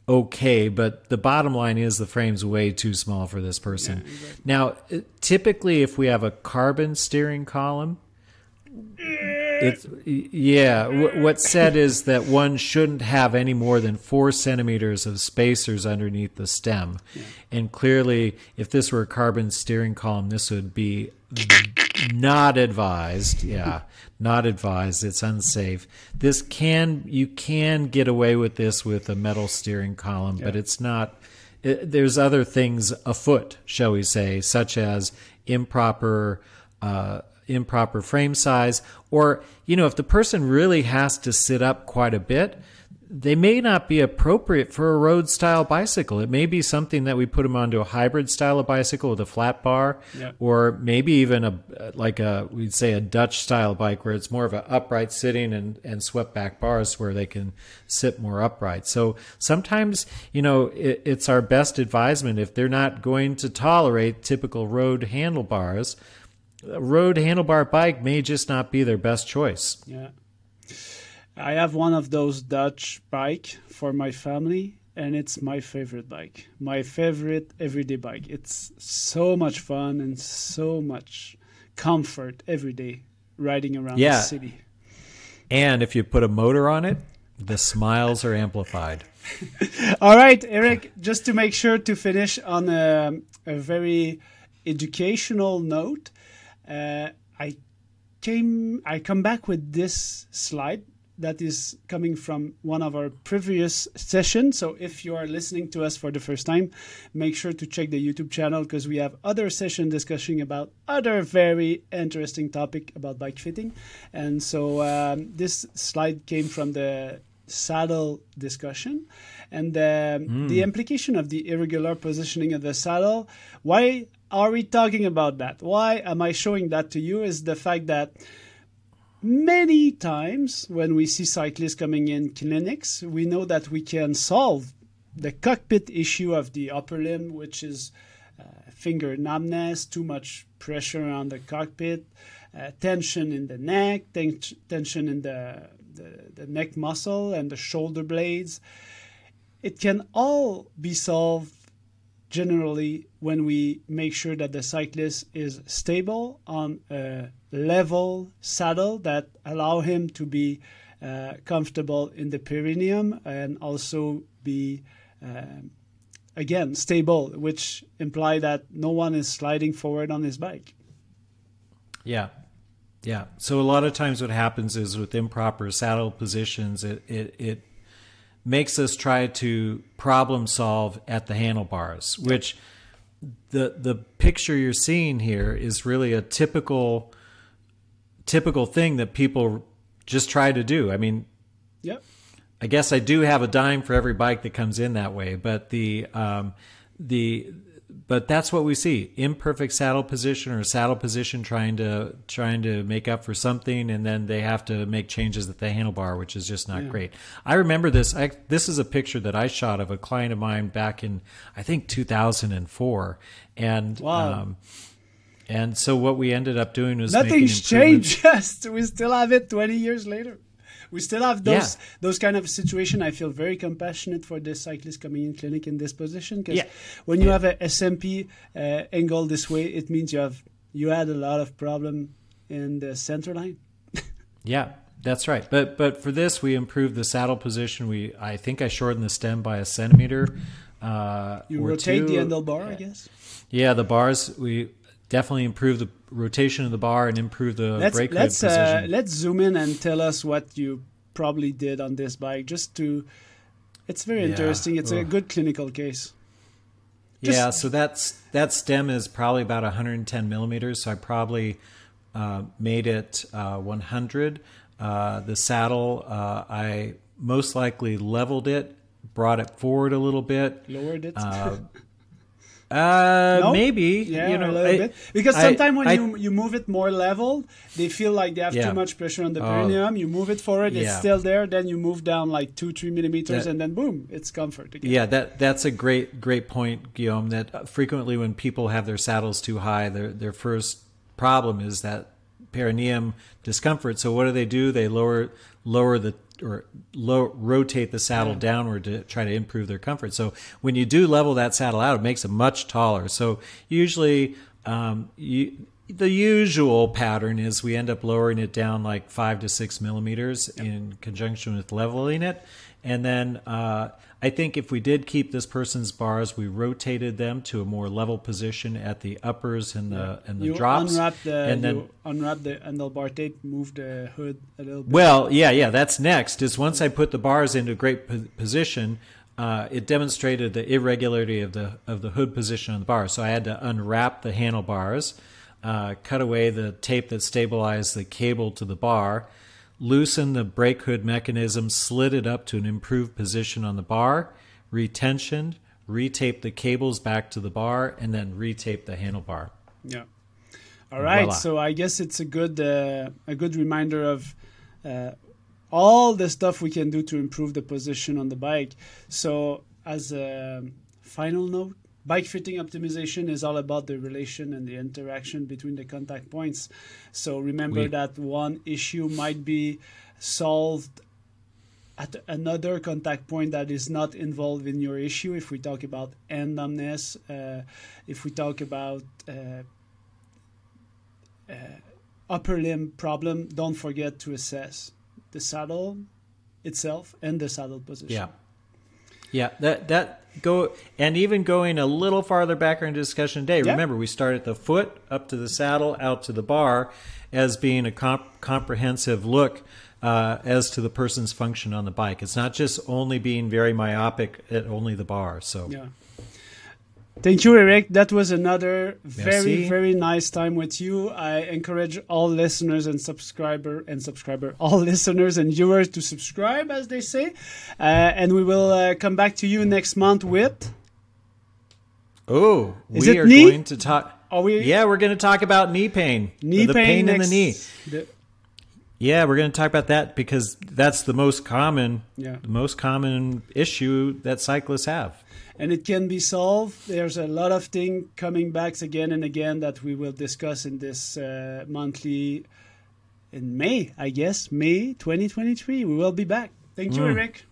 okay, but the bottom line is the frame's way too small for this person. Yeah, exactly. Now, typically, if we have a carbon steering column, what's said is that one shouldn't have any more than 4 centimeters of spacers underneath the stem. Yeah. And clearly, if this were a carbon steering column, this would be not advised. Yeah, not advised. It's unsafe. You can get away with this with a metal steering column, but it's not. There's other things afoot, shall we say, such as improper frame size, or if the person really has to sit up quite a bit, they may not be appropriate for a road style bicycle. It may be something that we put them onto a hybrid style of bicycle with a flat bar, or maybe even we'd say a Dutch style bike where it's more of an upright sitting and swept back bars where they can sit more upright. So sometimes, it's our best advisement if they're not going to tolerate typical road handlebars. A road handlebar bike may just not be their best choice. Yeah. I have one of those Dutch bike for my family, and it's my favorite bike. My favorite everyday bike. It's so much fun and so much comfort every day riding around the city. And if you put a motor on it, the smiles are amplified. All right, Eric, just to make sure to finish on a very educational note, I come back with this slide that is coming from one of our previous sessions. So if you are listening to us for the first time, make sure to check the YouTube channel because we have other sessions discussing about other very interesting topic about bike fitting. And so this slide came from the saddle discussion and the implication of the irregular positioning of the saddle. Why are we talking about that? Why am I showing that to you? Is the fact that many times when we see cyclists coming in clinics, we know that we can solve the cockpit issue of the upper limb, which is finger numbness, too much pressure on the cockpit, tension in the neck, tension in the the neck muscle and the shoulder blades. It can all be solved generally when we make sure that the cyclist is stable on a level saddle that allow him to be comfortable in the perineum and also be again stable, which imply that no one is sliding forward on his bike. Yeah. So a lot of times what happens is with improper saddle positions, it makes us try to problem solve at the handlebars, which the picture you're seeing here is really a typical thing that people just try to do. I mean, I guess I do have a dime for every bike that comes in that way, but but that's what we see: imperfect saddle position or saddle position trying to make up for something, and then they have to make changes at the handlebar, which is just not great. I remember this. This is a picture that I shot of a client of mine back in, I think, 2004, and wow. And so what we ended up doing was nothing's changed. We still have it 20 years later. We still have those kind of situation. I feel very compassionate for this cyclist coming in clinic in this position, because when you have a SMP angle this way, it means you had a lot of problem in the center line. Yeah, that's right. But for this, we improved the saddle position. I think I shortened the stem by 1 centimeter. You rotate the handlebar, I guess. Yeah, the bars, we definitely improved the rotation of the bar and improved the brake hood position. Let's zoom in and tell us what you probably did on this bike. It's very interesting. It's a good clinical case. So that stem is probably about 110 millimeters. So I probably made it 100. The saddle, I most likely leveled it, brought it forward a little bit. Lowered it? No? Maybe. Yeah, a little bit. Because sometimes when you move it more level, they feel like they have too much pressure on the perineum. You move it forward, it's still there. Then you move down like 2-3 millimeters, and then boom, it's comfort again. Yeah, that's a great point, Guillaume. That frequently when people have their saddles too high, their first problem is that perineum discomfort. So what do? They rotate the saddle downward to try to improve their comfort. So when you do level that saddle out, it makes it much taller. So usually the usual pattern is we end up lowering it down like 5 to 6 millimeters in conjunction with leveling it. And then I think if we did keep this person's bars, we rotated them to a more level position at the uppers and the drops. You unwrap the handlebar tape, move the hood a little bit. Well, that's next. Is once I put the bars into a great position, it demonstrated the irregularity of the hood position on the bar. So I had to unwrap the handlebars, cut away the tape that stabilized the cable to the bar, loosen the brake hood mechanism, slid it up to an improved position on the bar, retensioned, retape the cables back to the bar, and then retape the handlebar. Yeah. All right. Voila. So I guess it's a good reminder of all the stuff we can do to improve the position on the bike. So as a final note, bike fitting optimization is all about the relation and the interaction between the contact points. So remember that one issue might be solved at another contact point that is not involved in your issue. If we talk about hand numbness, if we talk about upper limb problem, don't forget to assess the saddle itself and the saddle position. Yeah, even going a little farther back in our discussion today. Yeah. Remember, we start at the foot, up to the saddle, out to the bar, as being a comprehensive look as to the person's function on the bike. It's not just only being very myopic at only the bar. So, thank you, Eric. That was another very nice time with you. I encourage all listeners and all listeners and viewers to subscribe, as they say. And we will come back to you next month with... Oh, we are going to talk... we're going to talk about knee pain. The pain in the knee. Yeah, we're going to talk about that because that's the most common issue that cyclists have. And it can be solved. There's a lot of things coming back again and again that we will discuss in this monthly in May, I guess, May 2023. We will be back. Thank you, Eric.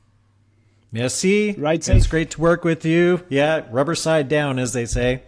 Merci. Right, it's great to work with you. Yeah, rubber side down, as they say.